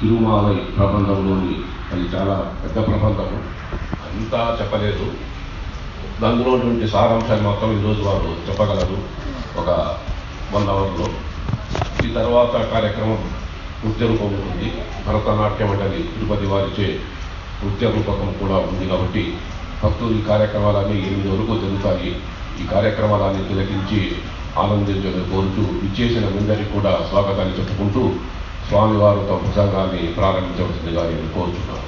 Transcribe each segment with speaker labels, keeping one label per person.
Speaker 1: తిరుమాలై ప్రబంధంలోని అది చాలా పెద్ద ప్రబంధము, అంతా చెప్పలేదు. అందులో నుండి సారాంశాన్ని మొత్తం ఈరోజు వారు చెప్పగలరు ఒక 1 అవర్లో. ఈ తర్వాత కార్యక్రమం నృత్య రూపం ఉంటుంది. భరతనాట్య మండలి తిరుపతి వారిచే నృత్య రూపకం కూడా ఉంది కాబట్టి భక్తులు ఈ కార్యక్రమాలన్నీ 8 వరకు జరుగుతాయి. ఈ కార్యక్రమాలన్నీ తిలకించి ఆనందించని కోరుతూ ఇచ్చేసిన అందరికీ కూడా స్వాగతాన్ని చెప్పుకుంటూ స్వామివారు తమ ప్రసంగాన్ని ప్రారంభించవలసిందిగా నేను కోరుతున్నాను.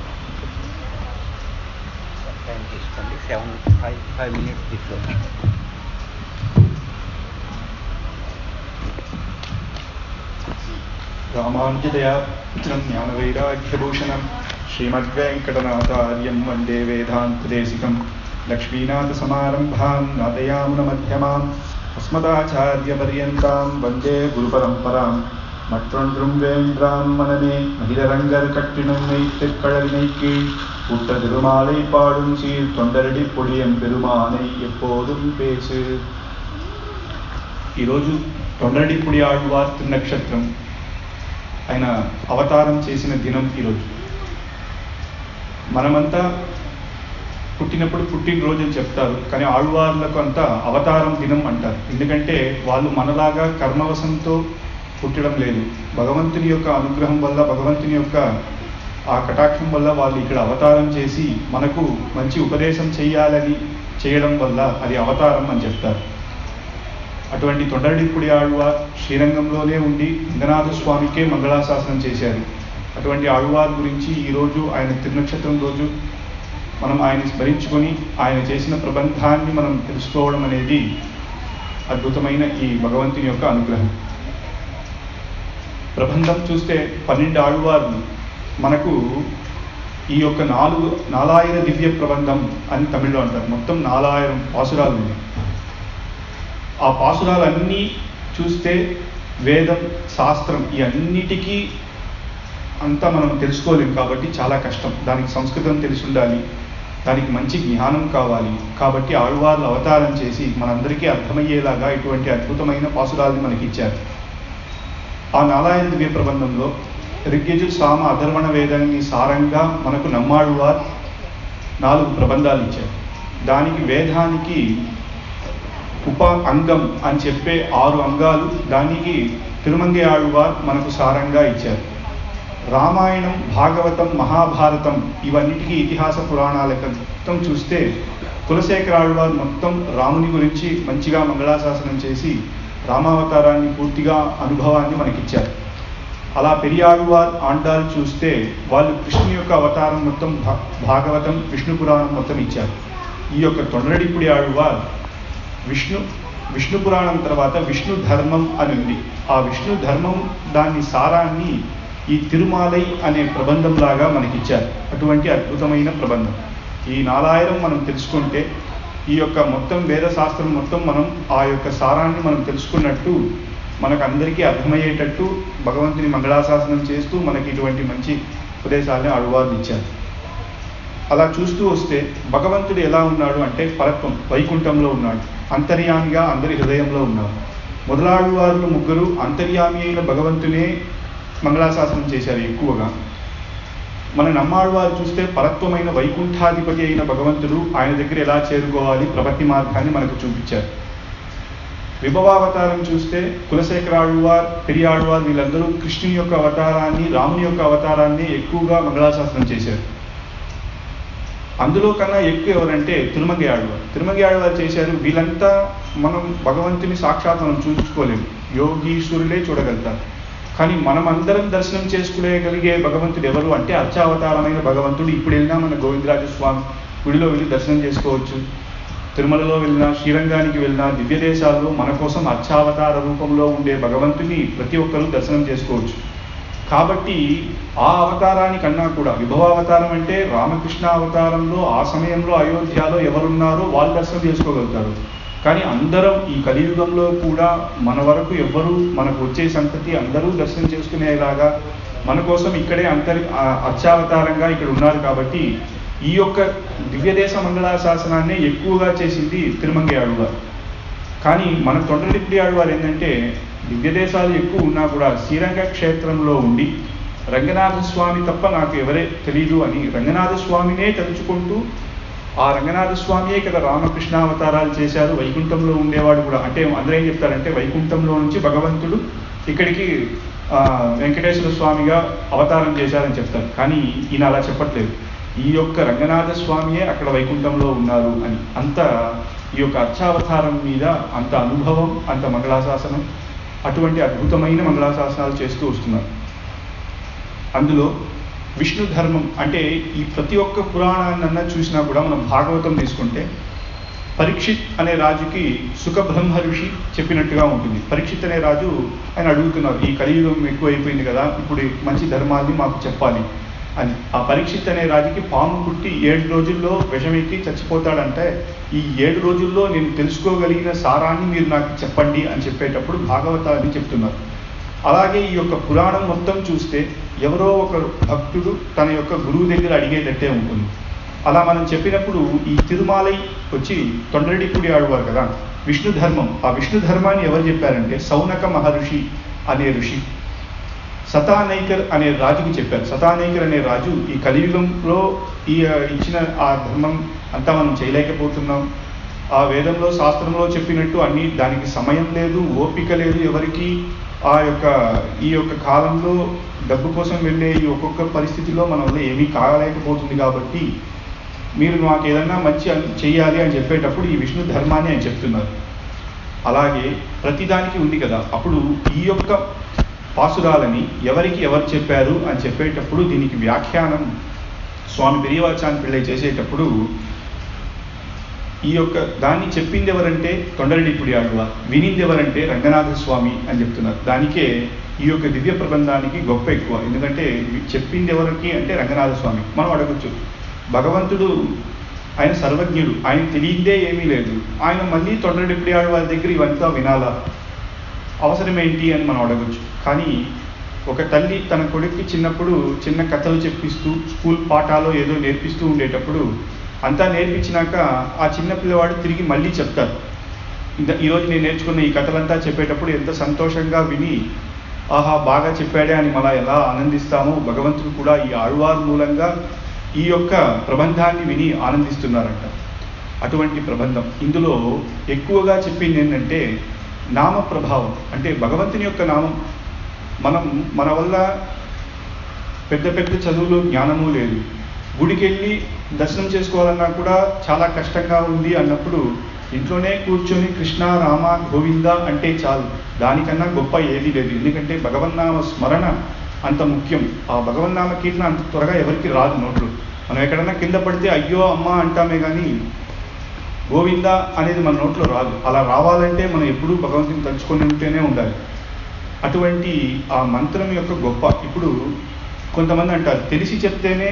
Speaker 2: రామానుజదయా జ్ఞానవైరాగ్యభూషణం శ్రీమద్వేంకటనాథార్యం వందే వేదాంతదేశికం లక్ష్మీనాథసమారంభాం నాదయామునమధ్యమాం అస్మదాచార్యపర్యంతాం వందే గురుపరంపరాం மற்றொன்றும் வேண்டாம் மனமே மகிழரங்கர் கட்டினும் வைத்துக்கழலினை கீழ் உற்ற திருமாலை பாடும் சீர் தொண்டரடி பொடியம் பெருமானை எப்போதும் பேசு. ఈరోజు తొండరడిపుడి ఆళ్వార్ తిరునక్షత్రం, ఆయన అవతారం చేసిన దినం ఈరోజు. మనమంతా పుట్టినప్పుడు పుట్టినరోజు అని చెప్తారు, కానీ ఆళ్వార్లకు అంతా అవతారం దినం అంటారు. ఎందుకంటే వాళ్ళు మనలాగా కర్మవశంతో పుట్టడం లేదు. భగవంతుని యొక్క అనుగ్రహం వల్ల, భగవంతుని యొక్క ఆ కటాక్షం వల్ల వాళ్ళు ఇక్కడ అవతారం చేసి మనకు మంచి ఉపదేశం చేయడం వల్ల అది అవతారం అని చెప్తారు. అటువంటి తొండరడిపుడి ఆళ్వార్ శ్రీరంగంలోనే ఉండి రంగనాథ స్వామికే మంగళాశాసనం చేశారు. అటువంటి ఆళ్వార్ గురించి ఈరోజు ఆయన తిరునక్షత్రం రోజు మనం ఆయన స్మరించుకొని ఆయన చేసిన ప్రబంధాన్ని మనం తెలుసుకోవడం అనేది అద్భుతమైన ఈ భగవంతుని యొక్క అనుగ్రహం. ప్రబంధం చూస్తే 12 ఆళ్వార్లు మనకు ఈ యొక్క 4000 దివ్య ప్రబంధం అని తమిళ్లో అంటారు. మొత్తం 4000 పాసురాలు ఉన్నాయి. ఆ పాసురాలన్నీ చూస్తే వేదం, శాస్త్రం ఈ అన్నిటికీ అంతా మనం తెలుసుకోలేం కాబట్టి చాలా కష్టం. దానికి సంస్కృతం తెలిసి ఉండాలి, దానికి మంచి జ్ఞానం కావాలి. కాబట్టి ఆళ్వార్లు అవతారం చేసి మనందరికీ అర్థమయ్యేలాగా ఇటువంటి అద్భుతమైన పాసురాల్ని మనకి ఇచ్చారు. ఆ 4000 దివ్య ప్రబంధంలో ఋగ్యజు, సామ, అధర్వణ వేదాన్ని సారంగా మనకు నమ్మాళ్వార్ 4 ప్రబంధాలు ఇచ్చారు. దానికి వేదానికి ఉప అంగం అని చెప్పే 6 అంగాలు, దానికి తిరుమంగై ఆళ్వార్ మనకు సారంగా ఇచ్చారు. రామాయణం, భాగవతం, మహాభారతం ఇవన్నిటికీ ఇతిహాస పురాణాల మొత్తం చూస్తే కులశేఖర ఆళ్వార్ మొత్తం రాముని గురించి మంచిగా మంగళాశాసనం చేసి రామావతారాన్ని పూర్తిగా అనుభవాన్ని మనకిచ్చారు. అలా పెరియాళ్వార్, ఆండాల్ చూస్తే వాళ్ళు కృష్ణుని యొక్క అవతారం మొత్తం భాగవతం, విష్ణు పురాణం మొత్తం ఇచ్చారు. ఈ యొక్క తొండరడిపుడి ఆళ్వార్ విష్ణు పురాణం తర్వాత విష్ణు ధర్మం అని ఉంది. ఆ విష్ణు ధర్మం దాని సారాన్ని ఈ తిరుమాలై అనే ప్రబంధంలాగా మనకిచ్చారు. అటువంటి అద్భుతమైన ప్రబంధం. ఈ 4000 మనం తెలుసుకుంటే ఈ యొక్క మొత్తం వేదశాస్త్రం మొత్తం మనం ఆ యొక్క సారాన్ని మనం తెలుసుకున్నట్టు, మనకు అందరికీ అర్థమయ్యేటట్టు భగవంతుని మంగళాశాసనం చేస్తూ మనకి ఇటువంటి మంచి ఉపదేశాలని ఆళ్వార్లు ఇచ్చారు. అలా చూస్తూ వస్తే భగవంతుడు ఎలా ఉన్నాడు అంటే పరత్వం, వైకుంఠంలో ఉన్నాడు, అంతర్యామిగా అందరి హృదయంలో ఉన్నాడు. మొదలాళ్వార్లు 3 అంతర్యామి అయిన భగవంతునే మంగళాశాసనం చేశారు ఎక్కువగా. మన నమ్మాళ్వారు చూస్తే పరత్వమైన వైకుంఠాధిపతి అయిన భగవంతుడు ఆయన దగ్గర ఎలా చేరుకోవాలి ప్రపత్తి మార్గాన్ని మనకు చూపించారు. విభవావతారం చూస్తే కులశేఖర ఆళ్వార్, పెరియాళ్వార్ వీళ్ళందరూ కృష్ణుని యొక్క అవతారాన్ని, రాముని యొక్క అవతారాన్ని ఎక్కువగా మంగళాశాసనం చేశారు. అందులో కన్నా ఎక్కువ ఎవరంటే తిరుమంగై ఆళ్వార్. తిరుమంగై ఆళ్వార్ చేశారు. వీళ్ళంతా మనం భగవంతుని సాక్షాత్ మనం చూసుకోలేము, యోగీశ్వరులే చూడగలుగుతారు. కానీ మనం అందరం దర్శనం చేసుకోగలిగే భగవంతుడు ఎవరు అంటే అర్చావతారమైన భగవంతుడు. ఇప్పుడు వెళ్ళినా మన గోవిందరాజస్వామి గుడిలో వెళ్ళి దర్శనం చేసుకోవచ్చు. తిరుమలలో వెళ్ళినా, శ్రీరంగానికి వెళ్ళినా, దివ్య దేశాల్లో మన కోసం అర్చావతార రూపంలో ఉండే భగవంతుని ప్రతి ఒక్కరూ దర్శనం చేసుకోవచ్చు. కాబట్టి ఆ అవతారానికన్నా కూడా విభవావతారం అంటే రామకృష్ణ అవతారంలో ఆ సమయంలో అయోధ్యలో ఎవరున్నారో వాళ్ళు దర్శనం చేసుకోగలుగుతారు. కానీ అందరం ఈ కలియుగంలో కూడా మన వరకు ఎవ్వరూ, మనకు వచ్చే సంతతి అందరూ దర్శనం చేసుకునేలాగా మన కోసం ఇక్కడే అర్చావతారంగా ఇక్కడ ఉన్నారు. కాబట్టి ఈ యొక్క దివ్యదేశ మంగళాశాసనాన్ని ఎక్కువగా చేసింది తిరుమంగై ఆళ్వార్. కానీ మన తొండరడిపుడి ఆళ్వార్ ఏంటంటే దివ్యదేశాలు ఎక్కువ ఉన్నా కూడా శ్రీరంగ క్షేత్రంలో ఉండి రంగనాథ స్వామి తప్ప నాకు ఎవరే తెలియదు అని రంగనాథ స్వామినే తలుచుకుంటూ, ఆ రంగనాథ స్వామియే కదా రామకృష్ణ అవతారాలు చేశారు, వైకుంఠంలో ఉండేవాడు కూడా. అంటే అందరూ ఏం చెప్తారంటే వైకుంఠంలో నుంచి భగవంతుడు ఇక్కడికి వెంకటేశ్వర స్వామిగా అవతారం చేశారని చెప్తారు. కానీ ఈయన అలా చెప్పట్లేదు. ఈ యొక్క రంగనాథ స్వామియే అక్కడ వైకుంఠంలో ఉన్నారు అని. అంత ఈ యొక్క అర్చావతారం మీద అంత అనుభవం, అంత మంగళాశాసనం, అటువంటి అద్భుతమైన మంగళాశాసనాలు చేస్తూ వస్తున్నారు. అందులో విష్ణు ధర్మం అంటే ఈ ప్రతి ఒక్క పురాణాన్నన్నా చూసినా కూడా మనం భాగవతం తీసుకుంటే పరీక్షిత్ అనే రాజుకి సుఖబ్రహ్మ ఋషి చెప్పినట్టుగా ఉంటుంది. పరీక్షిత్ అనే రాజు ఆయన అడుగుతున్నారు, ఈ కలియుగం ఎక్కువైపోయింది కదా, ఇప్పుడు మంచి ధర్మాన్ని మాకు చెప్పాలి అని. ఆ పరీక్షిత్ అనే రాజుకి పాము కుట్టి 7 రోజుల్లో విషమెక్కి చచ్చిపోతాడంటే, ఈ 7 రోజుల్లో నేను తెలుసుకోగలిగిన సారాన్ని మీరు నాకు చెప్పండి అని చెప్పేటప్పుడు భాగవతాన్ని చెప్తున్నారు. అలాగే ఈ యొక్క పురాణం మొత్తం చూస్తే ఎవరో ఒక భక్తుడు తన యొక్క గురువు దగ్గర అడిగేటట్టే ఉంటుంది. అలా మనం చెప్పినప్పుడు ఈ తిరుమాలై వచ్చి తొండరెడ్డిపూడి ఆడువారు కదా విష్ణు ధర్మం. ఆ విష్ణు ధర్మాన్ని ఎవరు చెప్పారంటే సౌనక మహర్షి అనే ఋషి సతానైకర్ అనే రాజుకి చెప్పారు. సతానైకర్ అనే రాజు ఈ కలియుగంలో ఈ ఇచ్చిన ఆ ధర్మం అంతా మనం చేయలేకపోతున్నాం, ఆ వేదంలో శాస్త్రంలో చెప్పినట్టు అన్ని దానికి సమయం లేదు, ఓపిక లేదు ఎవరికి, ఈ యొక్క కాలంలో డబ్బు కోసం వెళ్ళే ఈ ఒక్కొక్క పరిస్థితిలో మన వల్ల ఏమీ కాలేకపోతుంది, కాబట్టి మీరు మాకు ఏదన్నా మంచి చెయ్యాలి అని చెప్పేటప్పుడు ఈ విష్ణు ధర్మాన్ని అని చెప్తున్నారు. అలాగే ప్రతిదానికి ఉంది కదా. అప్పుడు ఈ యొక్క పాసురాలని ఎవరికి ఎవరు చెప్పారు అని చెప్పేటప్పుడు దీనికి వ్యాఖ్యానం స్వామి పెరియవాచాన్ పిళ్ళై చేసేటప్పుడు ఈ యొక్క దాన్ని చెప్పింది ఎవరంటే తొండరెడ్డిపూడి ఆళ్వార్, వినింది ఎవరంటే రంగనాథ స్వామి అని చెప్తున్నారు. దానికే ఈ యొక్క దివ్య ప్రబంధానికి గొప్ప ఎక్కువ. ఎందుకంటే చెప్పింది ఎవరికి అంటే రంగనాథ స్వామి. మనం అడగచ్చు, భగవంతుడు ఆయన సర్వజ్ఞుడు, ఆయన తెలియదే ఏమీ లేదు, ఆయన మళ్ళీ తొండరెడ్డిపూడి ఆళ్వార్ దగ్గర ఇవంతా వినాలా, అవసరం ఏంటి అని మనం అడగచ్చు. కానీ ఒక తల్లి తన కొడుక్కి చిన్నప్పుడు చిన్న కథలు చెప్పిస్తూ స్కూల్ పాఠాలు ఏదో నేర్పిస్తూ ఉండేటప్పుడు అంతా నేర్పించినాక ఆ చిన్న పిల్లవాడు తిరిగి మళ్ళీ చెప్తారు, ఈరోజు నేను నేర్చుకున్న ఈ కథలంతా చెప్పేటప్పుడు ఎంత సంతోషంగా విని ఆహా బాగా చెప్పాడే అని మనం ఎలా ఆనందిస్తామో భగవంతుడు కూడా ఈ ఆళ్వార్ మూలంగా ఈ యొక్క ప్రబంధాన్ని విని ఆనందిస్తున్నారంట. అటువంటి ప్రబంధం ఇందులో ఎక్కువగా చెప్పింది ఏంటంటే నామ ప్రభావం. అంటే భగవంతుని యొక్క నామం. మన వల్ల పెద్ద పెద్ద చదువులు జ్ఞానము లేదు, గుడికి వెళ్ళి దర్శనం చేసుకోవాలన్నా కూడా చాలా కష్టంగా ఉంది అన్నప్పుడు ఇంట్లోనే కూర్చొని కృష్ణ రామ గోవింద అంటే చాలు, దానికన్నా గొప్ప ఏదీ లేదు. ఎందుకంటే భగవన్నామ స్మరణ అంత ముఖ్యం. ఆ భగవన్నామ కీర్తన అంత త్వరగా ఎవరికి రాదు నోట్లు. మనం ఎక్కడన్నా కింద పడితే అయ్యో అమ్మ అంటామే కానీ గోవింద అనేది మన నోట్లో రాదు. అలా రావాలంటే మనం ఎప్పుడూ భగవంతుని తలుచుకొని ఉంటేనే ఉండాలి. అటువంటి ఆ మంత్రం యొక్క గొప్ప. ఇప్పుడు కొంతమంది అంటారు తెలిసి చెప్తేనే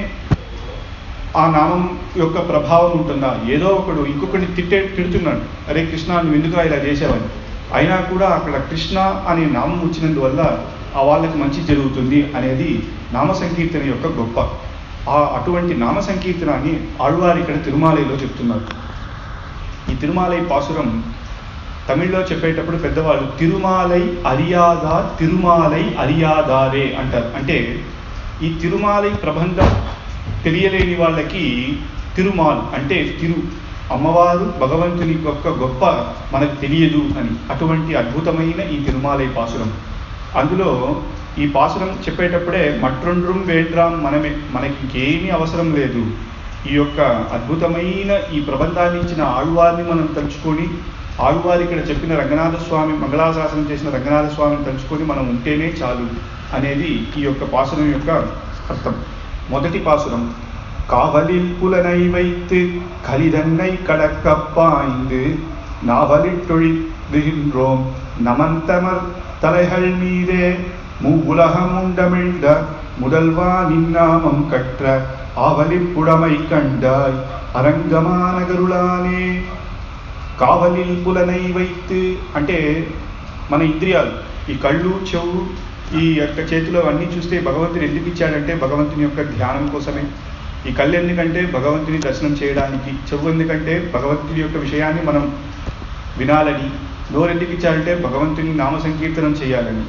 Speaker 2: ఆ నామం యొక్క ప్రభావం ఉంటుందా. ఏదో ఒకడు ఇంకొకరిని తిడుతున్నాడు, అరే కృష్ణ నువ్వు ఎందుకు ఇలా చేసావని, అయినా కూడా అక్కడ కృష్ణ అనే నామం వచ్చినందువల్ల ఆ వాళ్ళకి మంచి జరుగుతుంది అనేది నామ సంకీర్తన యొక్క గొప్ప. అటువంటి నామ సంకీర్తనాన్ని ఆళ్వార్ ఇక్కడ తిరుమాలైలో చెప్తున్నారు. ఈ తిరుమాలై పాసురం తమిళ్లో చెప్పేటప్పుడు పెద్దవాళ్ళు తిరుమాలై అరియాదా తిరుమాలై అరియాదారే అంటారు. అంటే ఈ తిరుమాలై ప్రబంధం తెలియలేని వాళ్ళకి తిరుమాల్ అంటే అమ్మవారు భగవంతుని యొక్క గొప్ప మనకు తెలియదు అని. అటువంటి అద్భుతమైన ఈ తిరుమాలై పాసురం. అందులో ఈ పాసురం చెప్పేటప్పుడే మట్రొండ్రం వేండ్రాం మనమే, మనకి ఇంకేమీ అవసరం లేదు, ఈ యొక్క అద్భుతమైన ఈ ప్రబంధాన్ని ఇచ్చిన ఆళ్వారిని మనం తలుచుకొని, ఆళ్వారు ఇక్కడ చెప్పిన రంగనాథ స్వామి మంగళాశాసనం చేసిన రంగనాథ స్వామిని తలుచుకొని మనం ఉంటేనే చాలు అనేది ఈ యొక్క పాసురం యొక్క అర్థం. మొదటి పాసురం కావలిల్ పులనై వైத்து కలిదన్னை கடக்கப்பாய்ந்து நாவலிட்டொழிகின்றோம் நமந்தமர் தலைகள் மீதே மூவுலகமுண்டமிழ்ந்த முதல்வா நின்னாமம் கற்ற ఆవలిప్పుడమై కండాయ్ అరంగమానగరులానే. కావలిల్ పులనై వైత్తు అంటే మన ఇంద్రియాలు, ఈ కళ్ళు చెవు ఈ యొక్క చేతిలో అన్నీ చూస్తే భగవంతుని ఎందుకు ఇచ్చాడంటే భగవంతుని యొక్క ధ్యానం కోసమే. ఈ కళ్ళు ఎందుకంటే భగవంతుని దర్శనం చేయడానికి, చెవు ఎందుకంటే భగవంతుని యొక్క విషయాన్ని మనం వినాలని, నోరు ఎందుకు ఇచ్చారంటే భగవంతుని నామ సంకీర్తనం చేయాలని.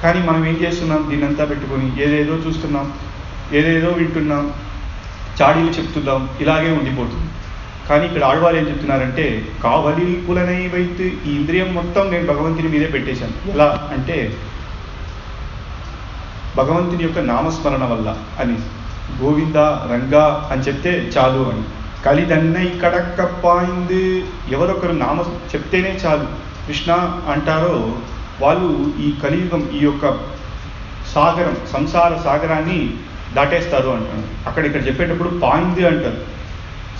Speaker 2: కానీ మనం ఏం చేస్తున్నాం, దీన్నంతా పెట్టుకొని ఏదేదో చూస్తున్నాం, ఏదేదో వింటున్నాం, చాడీలు చెప్తున్నాం, ఇలాగే ఉండిపోతుంది. కానీ ఇక్కడ ఆళ్వారు ఏం చెప్తున్నారంటే, కావలి పులనై వైతు, ఈ ఇంద్రియం మొత్తం నేను భగవంతుని మీదే పెట్టేశాను. ఎలా అంటే భగవంతుని యొక్క నామస్మరణ వల్ల అని, గోవింద రంగా అని చెప్తే చాలు అని. కలిదన్నై కడక్క పాయింది, ఎవరొకరు నామ చెప్తేనే చాలు కృష్ణ అంటారో వాళ్ళు ఈ కలియుగం, ఈ యొక్క సాగరం, సంసార సాగరాన్ని దాటేస్తారు అంటారు. ఇక్కడ చెప్పేటప్పుడు పాయింది అంటారు.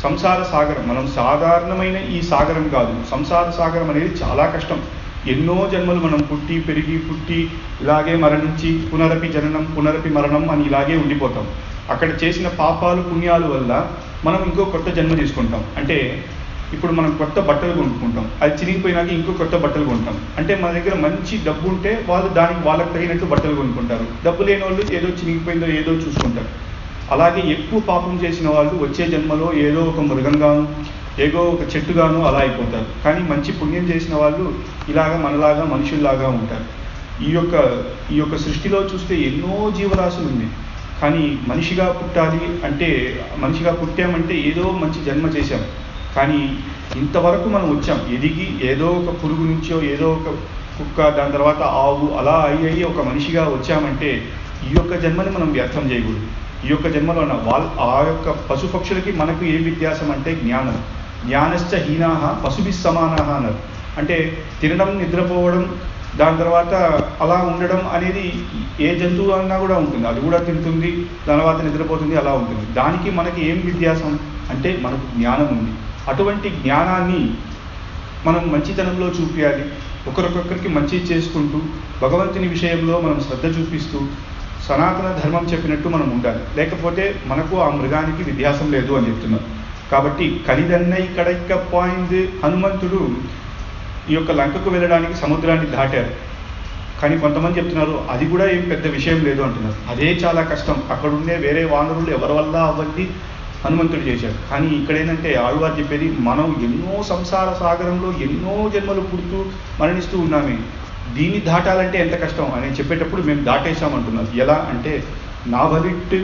Speaker 2: సంసార సాగరం, మనం సాధారణమైన ఈ సాగరం కాదు. సంసార సాగరం అనేది చాలా కష్టం. ఎన్నో జన్మలు మనం పుట్టి పెరిగి పుట్టి ఇలాగే మరణించి పునరపి జననం పునరపి మరణం అని ఇలాగే ఉండిపోతాం. అక్కడ చేసిన పాపాలు పుణ్యాల వల్ల మనం ఇంకో కొత్త జన్మ తీసుకుంటాం. అంటే ఇప్పుడు మనం కొత్త బట్టలు కొనుక్కుంటాం, అది చిరిగిపోయినాక ఇంకో కొత్త బట్టలు కొంటాం. అంటే మన దగ్గర మంచి డబ్బు ఉంటే వాళ్ళు దానికి వాళ్ళకి తగినట్టు బట్టలు కొనుక్కుంటారు. డబ్బు లేని వాళ్ళు ఏదో చిరిగిపోయిందో ఏదో చూసుకుంటారు. అలాగే ఎక్కువ పాపం చేసిన వాళ్ళు వచ్చే జన్మలో ఏదో ఒక మృగంగాను ఏదో ఒక చెట్టుగాను అలా అయిపోతారు. కానీ మంచి పుణ్యం చేసిన వాళ్ళు ఇలాగా మనలాగా మనుషుల్లాగా ఉంటారు. ఈ యొక్క సృష్టిలో చూస్తే ఎన్నో జీవరాశులు ఉంది. కానీ మనిషిగా పుట్టాలి అంటే, మనిషిగా పుట్టామంటే ఏదో మంచి జన్మ చేశాం. కానీ ఇంతవరకు మనం వచ్చాం, ఎదిగి ఏదో ఒక పురుగు నుంచో ఏదో ఒక కుక్క, దాని తర్వాత ఆవు, అలా అయ్యి ఒక మనిషిగా వచ్చామంటే ఈ యొక్క జన్మని మనం వ్యర్థం చేయకూడదు. ఈ యొక్క జన్మలో ఆ యొక్క పశుపక్షులకి మనకు ఏ వ్యత్యాసం అంటే జ్ఞానం. జ్ఞానశ్చ హీనాహ పశుభిస్ సమానాహ అన్నారు. అంటే తినడం, నిద్రపోవడం, దాని తర్వాత అలా ఉండడం అనేది ఏ జంతువు అన్నా కూడా ఉంటుంది. అది కూడా తింటుంది, దాని తర్వాత నిద్రపోతుంది, అలా ఉంటుంది. దానికి మనకి ఏం వ్యత్యాసం అంటే మనకు జ్ఞానం ఉంది. అటువంటి జ్ఞానాన్ని మనం మంచితనంలో చూపించాలి. ఒకరికొకరికి మంచి చేసుకుంటూ భగవంతుని విషయంలో మనం శ్రద్ధ చూపిస్తూ సనాతన ధర్మం చెప్పినట్టు మనం ఉండాలి. లేకపోతే మనకు ఆ మృగానికి వ్యత్యాసం లేదు అని చెప్తున్నారు. కాబట్టి కలిదన్నై కడక్క పాయింది, హనుమంతుడు ఈ యొక్క లంకకు వెళ్ళడానికి సముద్రాన్ని దాటారు. కానీ కొంతమంది చెప్తున్నారు అది కూడా ఏం పెద్ద విషయం లేదు అంటున్నారు. అదే చాలా కష్టం. అక్కడ ఉండే వేరే వానరులు ఎవరి వల్ల అవ్వండి హనుమంతుడు చేశాడు. కానీ ఇక్కడ ఏంటంటే ఆళ్వారు చెప్పేది, మనం ఎన్నో సంసార సాగరంలో ఎన్నో జన్మలు పుడుతూ మరణిస్తూ ఉన్నామే, దీన్ని దాటాలంటే ఎంత కష్టం అని చెప్పేటప్పుడు మేము దాటేశామంటున్నారు. ఎలా అంటే నాభలిట్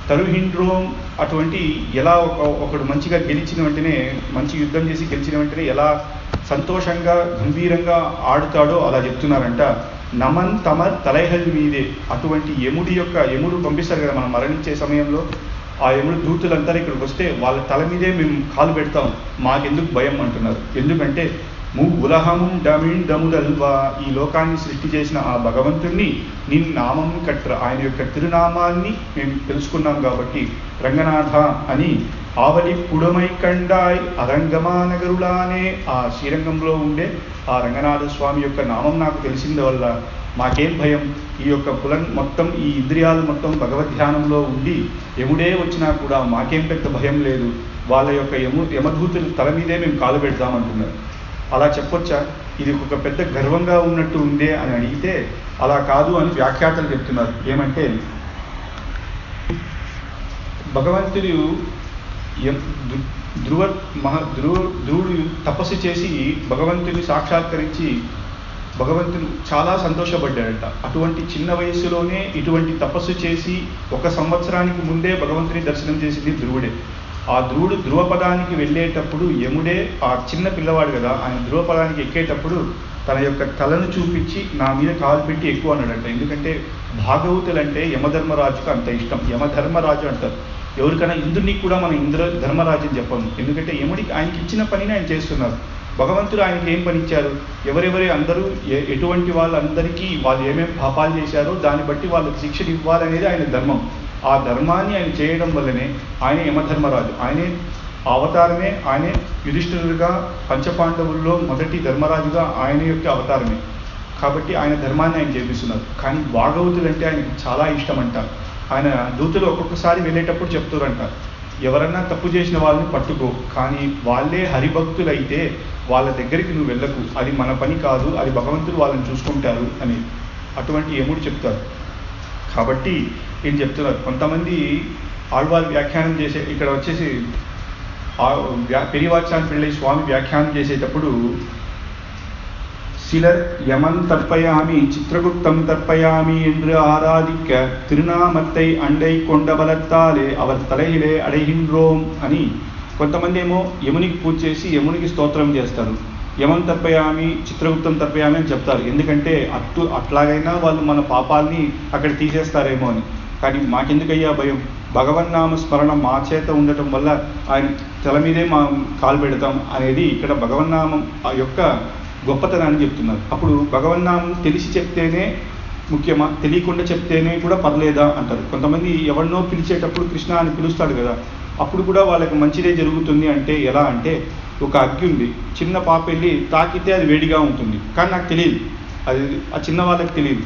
Speaker 2: తరుహిండ్రోం, అటువంటి ఎలా ఒకడు మంచిగా గెలిచిన వెంటనే, మంచి యుద్ధం చేసి గెలిచిన వెంటనే ఎలా సంతోషంగా గంభీరంగా ఆడుతాడో అలా చెప్తున్నారంట. నమన్ తమర్ తలైహల్ మీదే, అటువంటి యముడు పంపిస్తారు కదా మనం మరణించే సమయంలో, ఆ యముడు దూతులంతా ఇక్కడికి వస్తే వాళ్ళ తల మీదే మేము కాలు పెడతాం, మాకెందుకు భయం అంటున్నారు. ఎందుకంటే ఉలహముం డమిన్ దముదల్వా, ఈ లోకాన్ని సృష్టి చేసిన ఆ భగవంతుణ్ణి నిన్ నామం కట్ర, ఆయన యొక్క తిరునామాన్ని మేము తెలుసుకున్నాం కాబట్టి రంగనాథ అని. ఆవలి పుడమై కండాయ్ అరంగమానగరులానే, ఆ శ్రీరంగంలో ఉండే ఆ రంగనాథ స్వామి యొక్క నామం నాకు తెలిసింది వల్ల మాకేం భయం. ఈ యొక్క మొత్తం ఈ ఇంద్రియాలు మొత్తం భగవద్ధ్యానంలో ఉండి యముడే వచ్చినా కూడా మాకేం పెద్ద భయం లేదు, వాళ్ళ యొక్క యమదూతులు తల మీదే మేము కాలు పెడతామంటున్నారు. అలా చెప్పొచ్చా? ఇది ఒక పెద్ద గర్వంగా ఉన్నట్టు ఉందే అని అడిగితే అలా కాదు అని వ్యాఖ్యాతలు చెప్తున్నారు. ఏమంటే భగవంతుడు ధ్రువుడు తపస్సు చేసి భగవంతుని సాక్షాత్కరించి భగవంతుడు చాలా సంతోషపడ్డాడట. అటువంటి చిన్న వయస్సులోనే ఇటువంటి తపస్సు చేసి 1 సంవత్సరానికి ముందే భగవంతుని దర్శనం చేసింది ధ్రువుడే. ఆ ధ్రువుడు ధ్రువపదానికి వెళ్ళేటప్పుడు యముడే, ఆ చిన్న పిల్లవాడు కదా, ఆయన ధ్రువపదానికి ఎక్కేటప్పుడు తన యొక్క తలను చూపించి నా మీద కాలు పెట్టి ఎక్కువ అన్నాడంట. ఎందుకంటే భాగవతులంటే యమధర్మరాజుకు అంత ఇష్టం. యమధర్మరాజు అంటారు. ఎవరికైనా ఇంద్రునికి కూడా మనం ధర్మరాజు అని చెప్పము. ఎందుకంటే యముడికి ఆయనకి ఇచ్చిన పనిని ఆయన చేస్తున్నారు. భగవంతుడు ఆయనకి ఏం పని ఇచ్చారు, ఎవరెవరి అందరూ ఎటువంటి వాళ్ళందరికీ వాళ్ళు ఏమేమి పాపాలు చేశారో దాన్ని బట్టి వాళ్ళకి శిక్షణ ఇవ్వాలనేది ఆయన ధర్మం. ఆ ధర్మాన్ని ఆయన చేయడం వల్లనే ఆయన యమధర్మరాజు. ఆయనే అవతారమే, ఆయనే యుధిష్ఠిరుడిగా పంచపాండవుల్లో మొదటి ధర్మరాజుగా ఆయన యొక్క అవతారమే. కాబట్టి ఆయన ధర్మాన్ని ఆయన చేపిస్తున్నారు. కానీ భాగవతులు అంటే ఆయనకి చాలా ఇష్టం అంట. ఆయన దూతలు ఒక్కొక్కసారి వెళ్ళేటప్పుడు చెప్తారంట, ఎవరన్నా తప్పు చేసిన వాళ్ళని పట్టుకో, కానీ వాళ్ళే హరిభక్తులైతే వాళ్ళ దగ్గరికి నువ్వు వెళ్ళకు, అది మన పని కాదు, అది భగవంతుడు వాళ్ళని చూసుకుంటారు అని అటువంటి యముడు చెప్తారు. కాబట్టి ఏం చెప్తున్నారు, కొంతమంది ఆళ్వారు వ్యాఖ్యానం చేసే, ఇక్కడ వచ్చేసి పెరివాచాన్ పిళ్ళై స్వామి వ్యాఖ్యానం చేసేటప్పుడు சிலர் யமன் தற்பயாமி சித்திரகுப்தம் தற்பயாமி என்று ஆராதிக்க తిరునామத்தை అండై కొండ బలత్తాలే அவர் தலையிலே అడైహిండ్రోం అని కొంతమంది ఏమో యమునికి పూజ చేసి యమునికి స్తోత్రం చేస్తారు. యమన్ తర్పయామి చిత్రగుప్తం తర్పయామి అని చెప్తారు. ఎందుకంటే అట్లాగైనా వాళ్ళు మన పాపాలని అక్కడ తీసేస్తారేమో అని. కానీ మాకెందుకయ్యా భయం? భగవన్నామ స్మరణ మా చేత ఉండటం వల్ల ఆయన తల మీదే మా కాలు పెడతాం అనేది ఇక్కడ భగవన్నామం ఆ యొక్క గొప్పతనాన్ని చెప్తున్నారు. అప్పుడు భగవన్నామం తెలిసి చెప్తేనే ముఖ్యమా, తెలియకుండా చెప్తేనే కూడా పర్లేదా అంటారు. కొంతమంది ఎవరినో పిలిచేటప్పుడు కృష్ణ అని పిలుస్తాడు కదా, అప్పుడు కూడా వాళ్ళకి మంచిదే జరుగుతుంది అంటే ఎలా అంటే, ఒక అగ్గి ఉంది, చిన్న పాప వెళ్ళి తాకితే అది వేడిగా ఉంటుంది, కానీ నాకు తెలియదు, అది ఆ చిన్న వాళ్ళకి తెలియదు.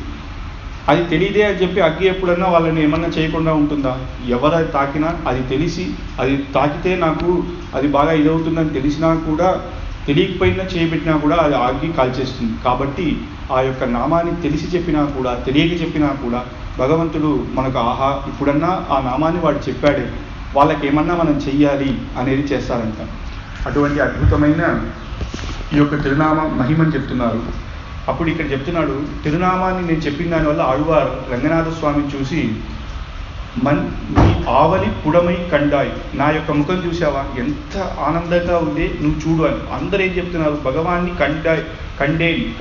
Speaker 2: అది తెలియదే అని చెప్పి అగ్గి ఎప్పుడన్నా వాళ్ళని ఏమన్నా చేయకుండా ఉంటుందా? ఎవరు అది తాకినా అది తెలిసి, అది తాకితే నాకు అది బాగా ఇదవుతుందని తెలిసినా కూడా, తెలియకపోయినా చేయబెట్టినా కూడా అది అగ్గి కాల్చేస్తుంది. కాబట్టి ఆ యొక్క నామాన్ని తెలిసి చెప్పినా కూడా తెలియక చెప్పినా కూడా భగవంతుడు మనకు ఆహా ఇప్పుడన్నా ఆ నామాన్ని వాడు చెప్పాడే, వాళ్ళకి ఏమన్నా మనం చెయ్యాలి అనేది చేస్తారంట. అటువంటి అద్భుతమైన ఈ యొక్క తిరునామ మహిమని చెప్తున్నారు. అప్పుడు ఇక్కడ చెప్తున్నాడు, తిరునామాన్ని నేను చెప్పిన దానివల్ల ఆళ్వార్ రంగనాథ స్వామిని చూసి నీ ఆవలి పుడమై కండాయి, నా యొక్క ముఖం చూసావా ఎంత ఆనందంగా ఉంది, నువ్వు చూడు అని. అందరూ ఏం చెప్తున్నారు? భగవాన్ని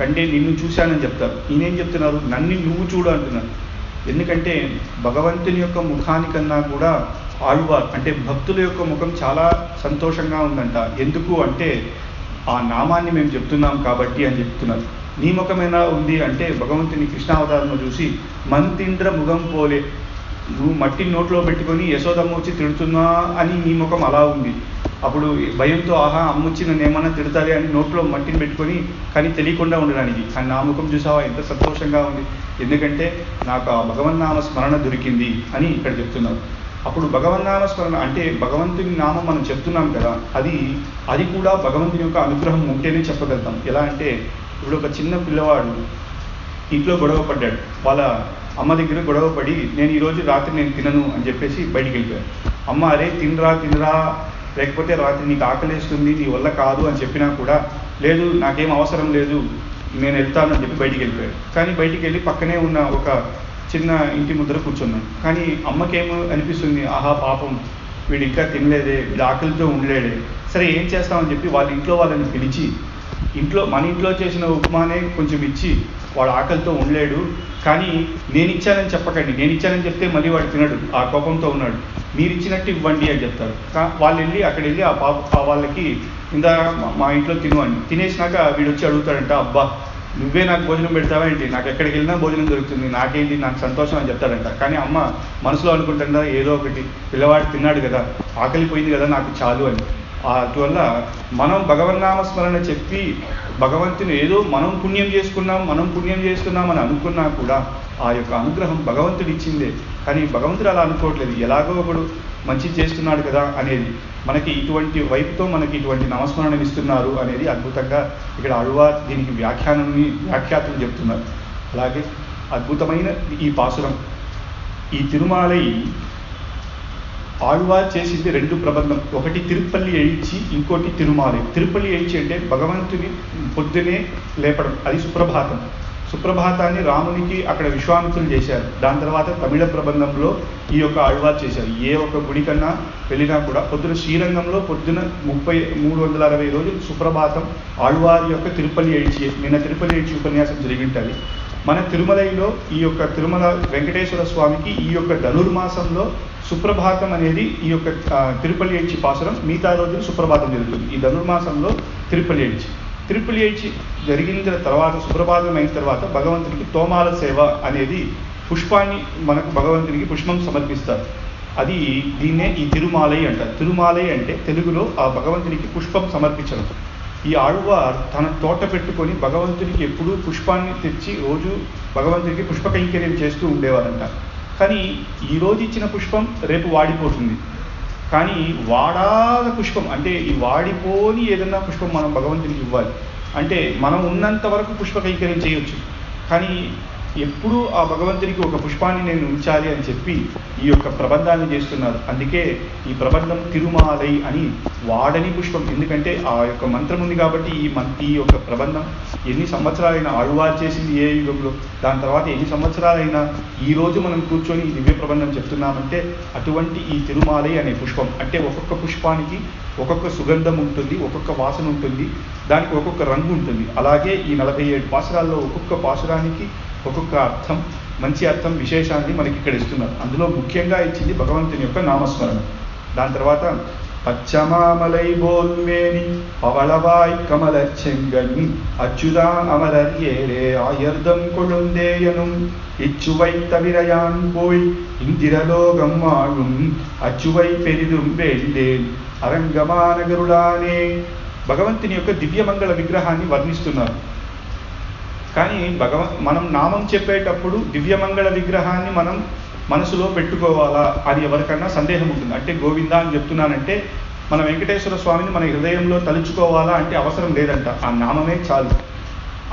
Speaker 2: కండే నిన్ను చూశానని చెప్తారు. ఈయనేం చెప్తున్నారు? నన్ను నువ్వు చూడు అంటున్నారు. ఎందుకంటే భగవంతుని యొక్క ముఖానికన్నా కూడా ఆళ్వార్ అంటే భక్తుల యొక్క ముఖం చాలా సంతోషంగా ఉందంట. ఎందుకు అంటే ఆ నామాన్ని మేము చెప్తున్నాం కాబట్టి అని చెప్తున్నారు. నీ ముఖమైనా ఉంది అంటే భగవంతుని కృష్ణావతారంలో చూసి మంతింద్ర ముఖం పోలే, నువ్వు మట్టిని నోట్లో పెట్టుకొని యశోదమ్మ వచ్చి తిడుతున్నా అని నీ ముఖం అలా ఉంది. అప్పుడు భయంతో ఆహా అమ్మొచ్చి నన్ను ఏమన్నా తిడతారే అని నోట్లో మట్టిని పెట్టుకొని, కానీ తెలియకుండా ఉండడానికి. కానీ నా ముఖం చూసావా ఎంత సంతోషంగా ఉంది, ఎందుకంటే నాకు ఆ భగవన్నామ స్మరణ దొరికింది అని ఇక్కడ చెప్తున్నారు. అప్పుడు భగవన్నామ స్మరణ అంటే భగవంతుని నామం మనం చెప్తున్నాం కదా, అది కూడా భగవంతుని యొక్క అనుగ్రహం ఉంటేనే చెప్పగలుగుతాం. ఎలా అంటే ఇప్పుడు ఒక చిన్న పిల్లవాడు ఇంట్లో గొడవ పడ్డాడు, వాళ్ళ అమ్మ దగ్గర గొడవ పడి నేను ఈరోజు రాత్రి నేను తినను అని చెప్పేసి బయటికి వెళ్ళిపోయాడు. అమ్మ అరే తినరా లేకపోతే రాత్రి నీకు ఆకలేస్తుంది నీ వల్ల కాదు అని చెప్పినా కూడా లేదు నాకేం అవసరం లేదు నేను వెళ్తాను అని చెప్పి బయటికి వెళ్ళిపోయాడు. కానీ బయటికి వెళ్ళి పక్కనే ఉన్న ఒక చిన్న ఇంటి ముద్ర కూర్చున్నాడు. కానీ అమ్మకేమో అనిపిస్తుంది, ఆహా పాపం వీడు ఇంకా తినలేదే, వీడు ఆకలితో ఉండలేడే, సరే ఏం చేస్తామని చెప్పి వాళ్ళ ఇంట్లో వాళ్ళని పిలిచి మన ఇంట్లో చేసిన ఉప్మానే కొంచెం ఇచ్చి వాడు ఆకలితో ఉండలేడు, కానీ నేను ఇచ్చానని చెప్పకండి, నేను ఇచ్చానని చెప్తే మళ్ళీ వాడు తినడు, ఆ కోపంతో ఉన్నాడు, మీరు ఇచ్చినట్టు ఇవ్వండి అని చెప్తారు. వాళ్ళు వెళ్ళి అక్కడ వెళ్ళి ఆ వాళ్ళకి ఇందా మా ఇంట్లో తిను అని తినేసినాక వీడు వచ్చి అడుగుతాడంట, అబ్బా నువ్వే నాకు భోజనం పెడతావా ఏంటి, నాకు ఎక్కడికి వెళ్ళినా భోజనం దొరుకుతుంది, నాకేంటి నాకు సంతోషం అని చెప్తాడంట. కానీ అమ్మ మనసులో అనుకుంటుందా ఏదో ఒకటి, పిల్లవాడు తిన్నాడు కదా, ఆకలిపోయింది కదా, నాకు చాలు అని. అందువల్ల మనం భగవన్నామ స్మరణ చెప్పి భగవంతుని ఏదో మనం పుణ్యం చేస్తున్నాం అని అనుకున్నా కూడా ఆ యొక్క అనుగ్రహం భగవంతుడు ఇచ్చిందే. కానీ భగవంతుడు అలా అనుకోవట్లేదు, ఎలాగో ఒకడు మంచి చేస్తున్నాడు కదా అనేది. మనకి ఇటువంటి వైపుతో మనకి ఇటువంటి నామస్మరణం ఇస్తున్నారు అనేది అద్భుతంగా ఇక్కడ ఆళ్వార్ దీనికి వ్యాఖ్యాతులు చెప్తున్నారు. అలాగే అద్భుతమైన ఈ పాసురం, ఈ తిరుమాలై ఆళ్వార్ చేసింది 2 ప్రబంధం, ఒకటి తిరుపల్లి ఎయిచి, ఇంకోటి తిరుమాలై. తిరుపల్లి ఎయిచి అంటే భగవంతుని పొద్దునే లేపడం, అది సుప్రభాతాన్ని రామునికి అక్కడ విశ్వామిత్రులు చేశారు. దాని తర్వాత తమిళ ప్రబంధంలో ఈ యొక్క ఆళ్వార్ చేశారు. ఏ ఒక్క గుడి కన్నా వెళ్ళినా కూడా పొద్దున శ్రీరంగంలో పొద్దున 360 రోజులు సుప్రభాతం ఆళ్వారి యొక్క తిరుపల్లి ఎయిచి. నిన్న తిరుపల్లి ఎయిచి ఉపన్యాసం జరిగి ఉంటుంది. మన తిరుమలలో ఈ యొక్క తిరుమల వెంకటేశ్వర స్వామికి ఈ యొక్క ధనుర్మాసంలో సుప్రభాతం అనేది ఈ యొక్క తిరుపల్లి ఎయిచి పాసురం, మిగతా రోజులు సుప్రభాతం జరుగుతుంది. ఈ ధనుర్మాసంలో తిరుపల్లి ఎయిచి జరిగిన తర్వాత సుప్రభాతం అయిన తర్వాత భగవంతునికి తోమాల సేవ అనేది పుష్పాన్ని మనకు భగవంతునికి పుష్పం సమర్పిస్తారు. దీన్నే ఈ తిరుమాలై అంటారు. తిరుమాలై అంటే తెలుగులో ఆ భగవంతునికి పుష్పం సమర్పించడం. ఈ ఆళ్వార్ తన తోట పెట్టుకొని భగవంతునికి ఎప్పుడూ పుష్పాన్ని తెచ్చి రోజు భగవంతునికి పుష్ప కైంకర్యం చేస్తూ ఉండేవారంట. కానీ ఈరోజు ఇచ్చిన పుష్పం రేపు వాడిపోతుంది. కానీ వాడాల పుష్పం అంటే ఈ వాడిపోని ఏదన్నా పుష్పం మనం భగవంతునికి ఇవ్వాలి. అంటే మనం ఉన్నంత వరకు పుష్ప కైంకర్యం చేయొచ్చు, కానీ ఎప్పుడూ ఆ భగవంతునికి ఒక పుష్పాన్ని నేను ఉంచాలి అని చెప్పి ఈ యొక్క ప్రబంధాన్ని చేస్తున్నారు. అందుకే ఈ ప్రబంధం తిరుమాలై అని వాడని పుష్పం. ఎందుకంటే ఆ యొక్క మంత్రం ఉంది కాబట్టి ఈ యొక్క ప్రబంధం ఎన్ని సంవత్సరాలైనా ఆళ్వార్ చేసింది ఏ యుగంలో, దాని తర్వాత ఎన్ని సంవత్సరాలైనా ఈరోజు మనం కూర్చొని ఈ దివ్య ప్రబంధం చెప్తున్నామంటే అటువంటి ఈ తిరుమాలై అనే పుష్పం. అంటే ఒక్కొక్క పుష్పానికి ఒక్కొక్క సుగంధం ఉంటుంది, ఒక్కొక్క వాసన ఉంటుంది, దానికి ఒక్కొక్క రంగు ఉంటుంది. అలాగే ఈ 47 పాసురాల్లో ఒక్కొక్క పాసురానికి ఒక్కొక్క అర్థం, మంచి అర్థం, విశేషాన్ని మనకి ఇక్కడ ఇస్తున్నారు. అందులో ముఖ్యంగా ఇచ్చింది భగవంతుని యొక్క నామస్మరణ. దాని తర్వాత పచ్చమామలై బోల్మేని పవళవాయ్ కమల చెంగని అచ్యుదా అమరర్ ఏరే ఆయర్దం కొழுந்தேயனும் இச்சுவை தவிரையான் போய் இந்திரலோகம் வாழும் అచ్చువై పెరిదుం వేండేన్ అరంగమానగరుడానే. భగవంతుని యొక్క దివ్యమంగళ విగ్రహాన్ని వర్ణిస్తున్నారు. కానీ మనం నామం చెప్పేటప్పుడు దివ్యమంగళ విగ్రహాన్ని మనం మనసులో పెట్టుకోవాలా అని ఎవరికన్నా సందేహం ఉంటుంది. అంటే గోవిందా అని చెప్తున్నానంటే మన వెంకటేశ్వర స్వామిని మన హృదయంలో తలుచుకోవాలా అంటే అవసరం లేదంట, ఆ నామమే చాలు.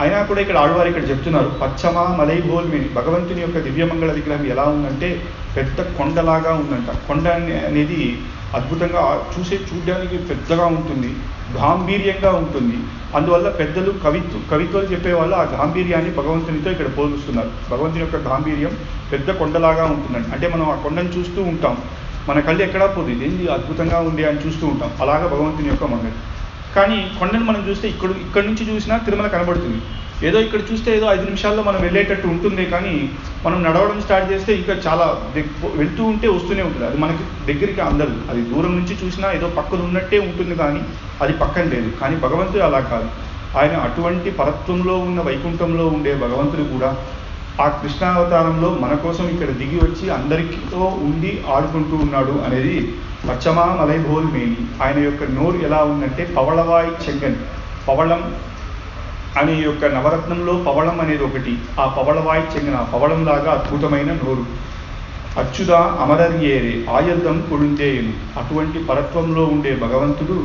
Speaker 2: అయినా కూడా ఇక్కడ ఆళ్వారు ఇక్కడ చెప్తున్నారు పచ్చమా మలై బోల్మేని. భగవంతుని యొక్క దివ్యమంగళ విగ్రహం ఎలా ఉందంటే పెద్ద కొండలాగా ఉందంట. కొండ అనేది అద్భుతంగా చూడడానికి పెద్దగా ఉంటుంది, గాంభీర్యంగా ఉంటుంది. అందువల్ల పెద్దలు కవిత్వాలు చెప్పేవాళ్ళు ఆ గాంభీర్యాన్ని భగవంతునితో ఇక్కడ పోలుస్తున్నారు. భగవంతుని యొక్క గాంభీర్యం పెద్ద కొండలాగా ఉంటుందండి. అంటే మనం ఆ కొండను చూస్తూ ఉంటాం, మన కళ్ళు ఎక్కడా పోతుంది, ఏంది అద్భుతంగా ఉంది అని చూస్తూ ఉంటాం. అలాగా భగవంతుని యొక్క మంగళ. కానీ కొండను మనం చూస్తే ఇక్కడ నుంచి చూసినా తిరుమల కనబడుతుంది. ఏదో ఇక్కడ చూస్తే ఏదో 5 నిమిషాల్లో మనం వెళ్ళేటట్టు ఉంటుంది, కానీ మనం నడవడం స్టార్ట్ చేస్తే ఇంకా చాలా వెళ్తూ ఉంటే వస్తూనే ఉంటుంది. అది మనకి దగ్గరికి అందదు. అది దూరం నుంచి చూసినా ఏదో పక్కన ఉన్నట్టే ఉంటుంది, కానీ అది పక్కన లేదు. కానీ భగవంతుడు అలా కాదు. ఆయన అటువంటి పరత్వంలో ఉన్న వైకుంఠంలో ఉండే భగవంతుడు కూడా ఆ కృష్ణావతారంలో మన కోసం ఇక్కడ దిగి వచ్చి అందరితో ఉండి ఆడుకుంటూ ఉన్నాడు అనేది పచ్చమా మలై బోల్మేని. ఆయన యొక్క నోరు ఎలా ఉందంటే పవళవాయ్ చెంగన్. పవళం అనే యొక్క నవరత్నంలో పవళం అనేది ఒకటి. ఆ పవళవాయ్ చెంగన పవళంలాగా అద్భుతమైన నోరు. అచ్యుదా అమరర్ ఏరే ఆయుధం కొழுந்தேయను. అటువంటి పరత్వంలో ఉండే భగవంతుడు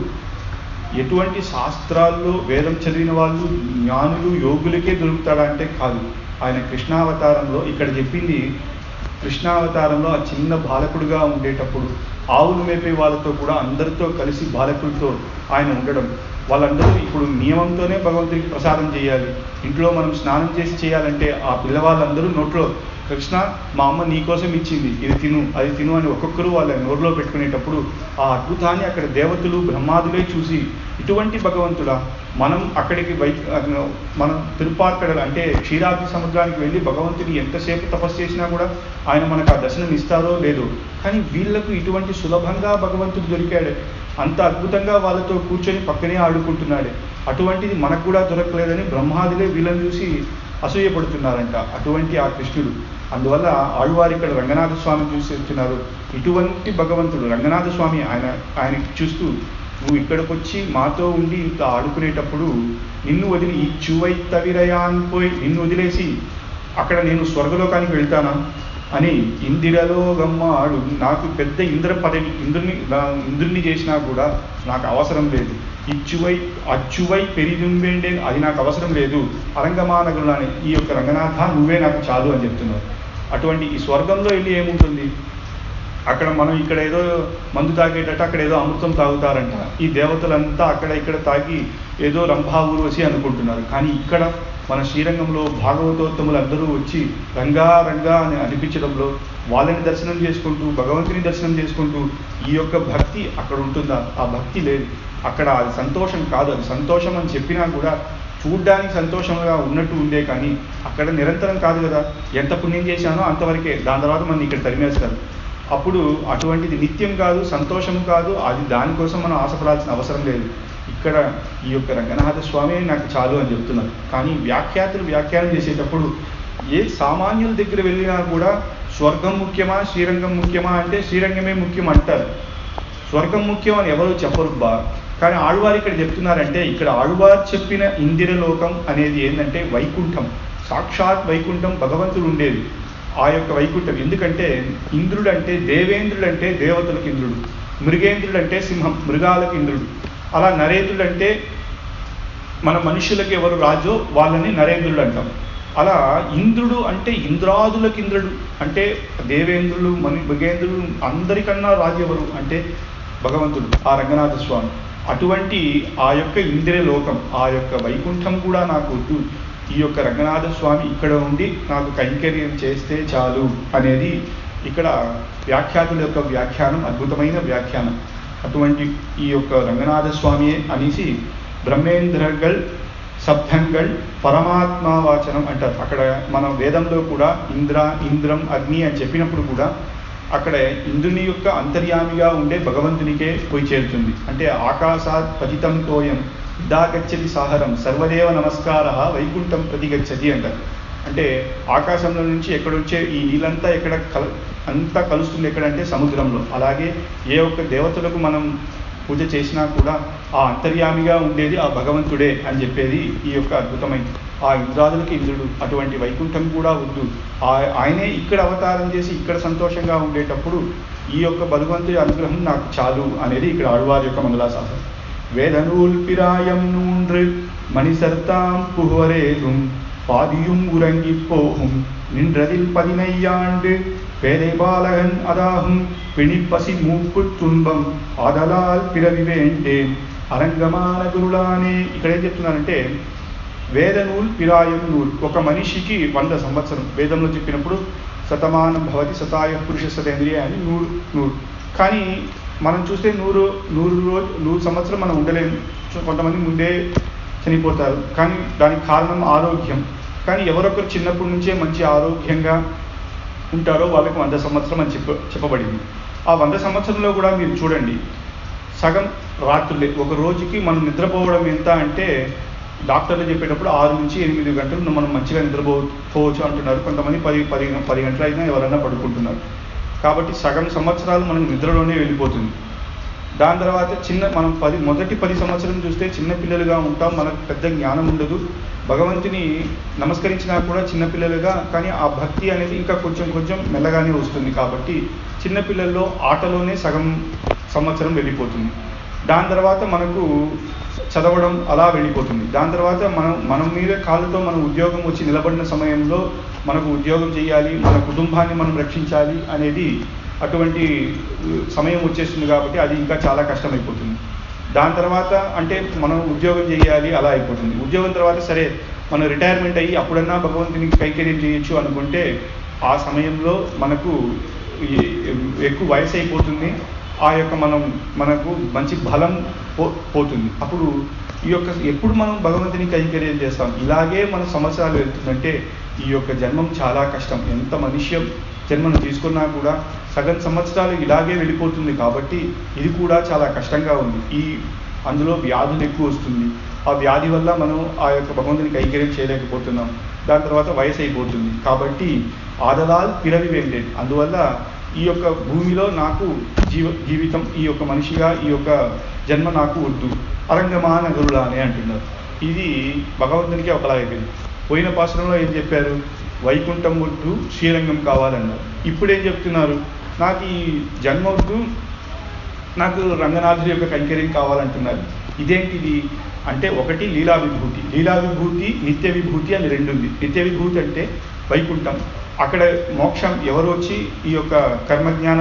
Speaker 2: ఎటువంటి శాస్త్రాల్లో వేదం చదివిన వాళ్ళు, జ్ఞానులు, యోగులకే దొరుకుతాడా అంటే కాదు. ఆయన కృష్ణావతారంలో ఇక్కడ చెప్పింది, కృష్ణావతారంలో ఆ చిన్న బాలకుడుగా ఉండేటప్పుడు ఆవులు మేపే వాళ్ళతో కూడా అందరితో కలిసి బాలకులతో ఆయన ఉండడం. వాళ్ళందరూ ఇప్పుడు నియమంతోనే భగవంతుడికి ప్రసాదం చేయాలి. ఇంట్లో మనం స్నానం చేసి చేయాలంటే ఆ పిల్లవాళ్ళందరూ నోట్లో కృష్ణ మా అమ్మ నీకోసం ఇచ్చింది, ఇది తిను, అది తిను అని ఒక్కొక్కరు వాళ్ళ నోరులో పెట్టుకునేటప్పుడు ఆ అద్భుతాన్ని అక్కడ దేవతలు బ్రహ్మాదులే చూసి ఇటువంటి భగవంతుడా, మనం అక్కడికి మనం తిరుపార్కడలు అంటే క్షీరాబ్ది సముద్రానికి వెళ్ళి భగవంతుని ఎంతసేపు తపస్సు చేసినా కూడా ఆయన మనకు ఆ దర్శనం ఇస్తారో లేదో, కానీ వీళ్లకు ఇటువంటి సులభంగా భగవంతుడు దొరికాడే, అంత అద్భుతంగా వాళ్ళతో కూర్చొని పక్కనే ఆడుకుంటున్నాడే, అటువంటిది మనకు కూడా దొరకలేదని బ్రహ్మాదులే వీళ్ళని చూసి అసూయపడుతున్నారంట. అటువంటి ఆ కృష్ణుడు. అందువల్ల ఆళ్వారు ఇక్కడ రంగనాథ స్వామి చూసి చెప్తున్నారు, ఇటువంటి భగవంతుడు రంగనాథ స్వామి ఆయనకి చూస్తూ నువ్వు ఇక్కడికి వచ్చి మాతో ఉండి ఇంత ఆడుకునేటప్పుడు నిన్ను వదిలి ఈ చువై తవిరయాన్ పోయి నిన్ను వదిలేసి అక్కడ నేను స్వర్గలోకానికి వెళ్తానా అని ఇందిరలో గమ్మాడు. నాకు పెద్ద ఇంద్ర పదవి, ఇంద్రుని చేసినా కూడా నాకు అవసరం లేదు. అచ్చువై పెరిదుంబేండే, అది నాకు అవసరం లేదు. అరంగమానగులాని, ఈ యొక్క రంగనాథ నువ్వే నాకు చాలు అని చెప్తున్నారు. అటువంటి ఈ స్వర్గంలో వెళ్ళి ఏముంటుంది, అక్కడ మనం ఇక్కడ ఏదో మందు తాగేటట్టు అక్కడ ఏదో అమృతం తాగుతారంట. ఈ దేవతలంతా అక్కడ ఇక్కడ తాగి ఏదో రంభా ఊర్వశి అనుకుంటున్నారు. కానీ ఇక్కడ మన శ్రీరంగంలో భాగవతోత్తములు అందరూ వచ్చి రంగా రంగా అని అనిపించడంలో వాళ్ళని దర్శనం చేసుకుంటూ భగవంతుని దర్శనం చేసుకుంటూ ఈ యొక్క భక్తి అక్కడ ఉంటుందా? ఆ భక్తి లేదు అక్కడ. అది సంతోషం కాదు. అది సంతోషం అని చెప్పినా కూడా చూడ్డానికి సంతోషంగా ఉన్నట్టు ఉండే, కానీ అక్కడ నిరంతరం కాదు కదా. ఎంత పుణ్యం చేశానో అంతవరకే, దాని తర్వాత మనం ఇక్కడ తరిమేస్తారు. అప్పుడు అటువంటిది నిత్యం కాదు, సంతోషం కాదు. అది దానికోసం మనం ఆశపడాల్సిన అవసరం లేదు. ఇక్కడ ఈ యొక్క రంగనాథ స్వామి నాకు చాలు అని చెప్తున్నారు. కానీ వ్యాఖ్యాతులు వ్యాఖ్యానం చేసేటప్పుడు ఏ సామాన్యుల దగ్గర వెళ్ళినా కూడా స్వర్గం ముఖ్యమా శ్రీరంగం ముఖ్యమా అంటే శ్రీరంగమే ముఖ్యం అంటారు. స్వర్గం ముఖ్యం అని ఎవరు చెప్పరు బా. కానీ ఆళ్వారు ఇక్కడ చెప్తున్నారంటే, ఇక్కడ ఆళ్వారు చెప్పిన ఇందిరలోకం అనేది ఏంటంటే వైకుంఠం, సాక్షాత్ వైకుంఠం, భగవంతుడు ఉండేది ఆ యొక్క వైకుంఠం. ఎందుకంటే ఇంద్రుడు అంటే దేవేంద్రుడు అంటే దేవతలకు ఇంద్రుడు, మృగేంద్రుడు అంటే సింహం మృగాలకు ఇంద్రుడు, అలా నరేంద్రుడు అంటే మన మనుషులకు ఎవరు రాజో వాళ్ళని నరేంద్రుడు అంటాం. అలా ఇంద్రుడు అంటే ఇంద్రాదులకు ఇంద్రుడు, అంటే దేవేంద్రులు మృగేంద్రులు అందరికన్నా రాజు ఎవరు అంటే భగవంతుడు, ఆ రంగనాథ స్వామి. అటువంటి ఆ యొక్క ఇంద్రియ లోకం, ఆ యొక్క వైకుంఠం కూడా నాకు వద్దు, ఈ యొక్క రంగనాథ స్వామి ఇక్కడ ఉండి నాకు కైంకర్యం చేస్తే చాలు అనేది ఇక్కడ వ్యాఖ్యాతుల యొక్క వ్యాఖ్యానం, అద్భుతమైన వ్యాఖ్యానం. అటువంటి ఈ యొక్క రంగనాథ స్వామియే అనేసి బ్రహ్మేంద్రగల్ శబ్దంగల్ పరమాత్మవాచనం అంటారు. అక్కడ మన వేదంలో కూడా ఇంద్రం అగ్ని అని చెప్పినప్పుడు కూడా అక్కడ ఇంద్రుని యొక్క అంతర్యామిగా ఉండే భగవంతునికే పోయి చేరుతుంది. అంటే ఆకాశాత్ పతితం తోయం ఇదాగచ్చతి సాహరం సర్వదేవ నమస్కార వైకుంఠం ప్రతిగచ్చతి అంటారు. అంటే ఆకాశంలో నుంచి ఎక్కడొచ్చే ఈ నీళ్ళంతా అంతా కలుస్తుంది ఎక్కడంటే సముద్రంలో. అలాగే ఏ ఒక్క దేవతలకు మనం పూజ చేసినా కూడా ఆ అంతర్యామిగా ఉండేది ఆ భగవంతుడే అని చెప్పేది ఈ యొక్క అద్భుతమైన ఆ ఇంద్రాదులకి ఇంద్రుడు. అటువంటి వైకుంఠం కూడా వద్దు, ఆయనే ఇక్కడ అవతారం చేసి ఇక్కడ సంతోషంగా ఉండేటప్పుడు ఈ యొక్క భగవంతుడి అనుగ్రహం నాకు చాలు అనేది ఇక్కడ ఆళ్వార్ యొక్క మంగళాశాసనం. వేదనూల్ పిరాయం నూன்று மணிசர்தாம் புகவரேலும் பாதியும் உறங்கி போகும் நின்றதில் 14 பேதை பாலகன் அதாகும் பிணிப்பசி மூப்பு துன்பం ఆదలాల్ పిరవి వేంటేన్ అరంగమాన గురులానే. ఇక్కడ ఏం చెప్తున్నారంటే వేదనూల్ పిరాయం నూల్, ఒక మనిషికి 100 సంవత్సరం. వేదంలో చెప్పినప్పుడు శతమానం భవతి శతాయ పురుష శతేంద్రియ అని 100. కానీ మనం చూస్తే 100 సంవత్సరం మనం ఉండలేము. కొంతమంది ముందే చనిపోతారు, కానీ దానికి కారణం ఆరోగ్యం. కానీ ఎవరొకరు చిన్నప్పటి నుంచే మంచి ఆరోగ్యంగా ఉంటారో వాళ్ళకి 100 సంవత్సరం అని చెప్పబడింది. ఆ 100 సంవత్సరంలో కూడా మీరు చూడండి, సగం రాత్రులే. ఒక రోజుకి మనం నిద్రపోవడం ఎంత అంటే డాక్టర్లు చెప్పేటప్పుడు 6 నుంచి 8 గంటలు మనం మంచిగా నిద్రపోవచ్చు అంటున్నారు. కొంతమంది 10 గంటలు అయినా ఎవరైనా పడుకుంటున్నారు. కాబట్టి సగం సంవత్సరాలు మనం నిద్రలోనే వెళ్ళిపోతుంది. దాని తర్వాత మనం మొదటి 10 సంవత్సరం చూస్తే చిన్నపిల్లలుగా ఉంటాం, మనకు పెద్ద జ్ఞానం ఉండదు. భగవంతుని నమస్కరించినా కూడా చిన్నపిల్లలుగా, కానీ ఆ భక్తి అనేది ఇంకా కొంచెం మెల్లగానే వస్తుంది. కాబట్టి చిన్నపిల్లల్లో ఆటలోనే సగం సంవత్సరం వెళ్ళిపోతుంది. దాని తర్వాత మనకు చదవడం అలా వెళ్ళిపోతుంది. దాని తర్వాత మనం మీద కాళ్ళతో మనం ఉద్యోగం వచ్చి నిలబడిన సమయంలో మనకు ఉద్యోగం చేయాలి, మన కుటుంబాన్ని మనం రక్షించాలి అనేది అటువంటి సమయం వచ్చేస్తుంది. కాబట్టి అది ఇంకా చాలా కష్టమైపోతుంది. దాని తర్వాత అంటే మనం ఉద్యోగం చేయాలి అలా అయిపోతుంది. ఉద్యోగం తర్వాత సరే మనం రిటైర్మెంట్ అయ్యి అప్పుడన్నా భగవంతునికి కైంకర్యం చేయొచ్చు అనుకుంటే ఆ సమయంలో మనకు ఎక్కువ వయసు అయిపోతుంది. ఆ యొక్క మనకు మంచి బలం పోతుంది. అప్పుడు ఎప్పుడు మనం భగవంతుని కైంకర్యం చేస్తాం? ఇలాగే మన సంవత్సరాలు వెళ్తుందంటే ఈ యొక్క జన్మం చాలా కష్టం. ఎంత మనుష్య జన్మను తీసుకున్నా కూడా సగం సంవత్సరాలు ఇలాగే వెళ్ళిపోతుంది. కాబట్టి ఇది కూడా చాలా కష్టంగా ఉంది. అందులో వ్యాధులు ఎక్కువ వస్తుంది. ఆ వ్యాధి వల్ల మనం ఆ యొక్క భగవంతుని కైంకర్యం చేయలేకపోతున్నాం. దాని తర్వాత వయసు అయిపోతుంది. కాబట్టి ఆదలాల్ పిరవి వెంటేన్, అందువల్ల ఈ యొక్క భూమిలో నాకు జీవితం, ఈ యొక్క మనిషిగా ఈ యొక్క జన్మ నాకు వద్దు, అరంగమాన గురులానే అంటున్నారు. ఇది భగవంతునికి ఒకలాగైపోయింది. పోయిన పాశ్రంలో ఏం చెప్పారు? వైకుంఠం వద్దు, శ్రీరంగం కావాలన్నారు. ఇప్పుడు ఏం చెప్తున్నారు? నాకు ఈ జన్మ వద్దు, నాకు రంగనాథుడి యొక్క కైంకర్యం కావాలంటున్నారు. ఇదేంటిది అంటే ఒకటి లీలా విభూతి, నిత్య విభూతి అని 2 ఉంది. నిత్య విభూతి అంటే వైకుంఠం, అక్కడ మోక్షం. ఎవరు వచ్చి ఈ యొక్క కర్మజ్ఞాన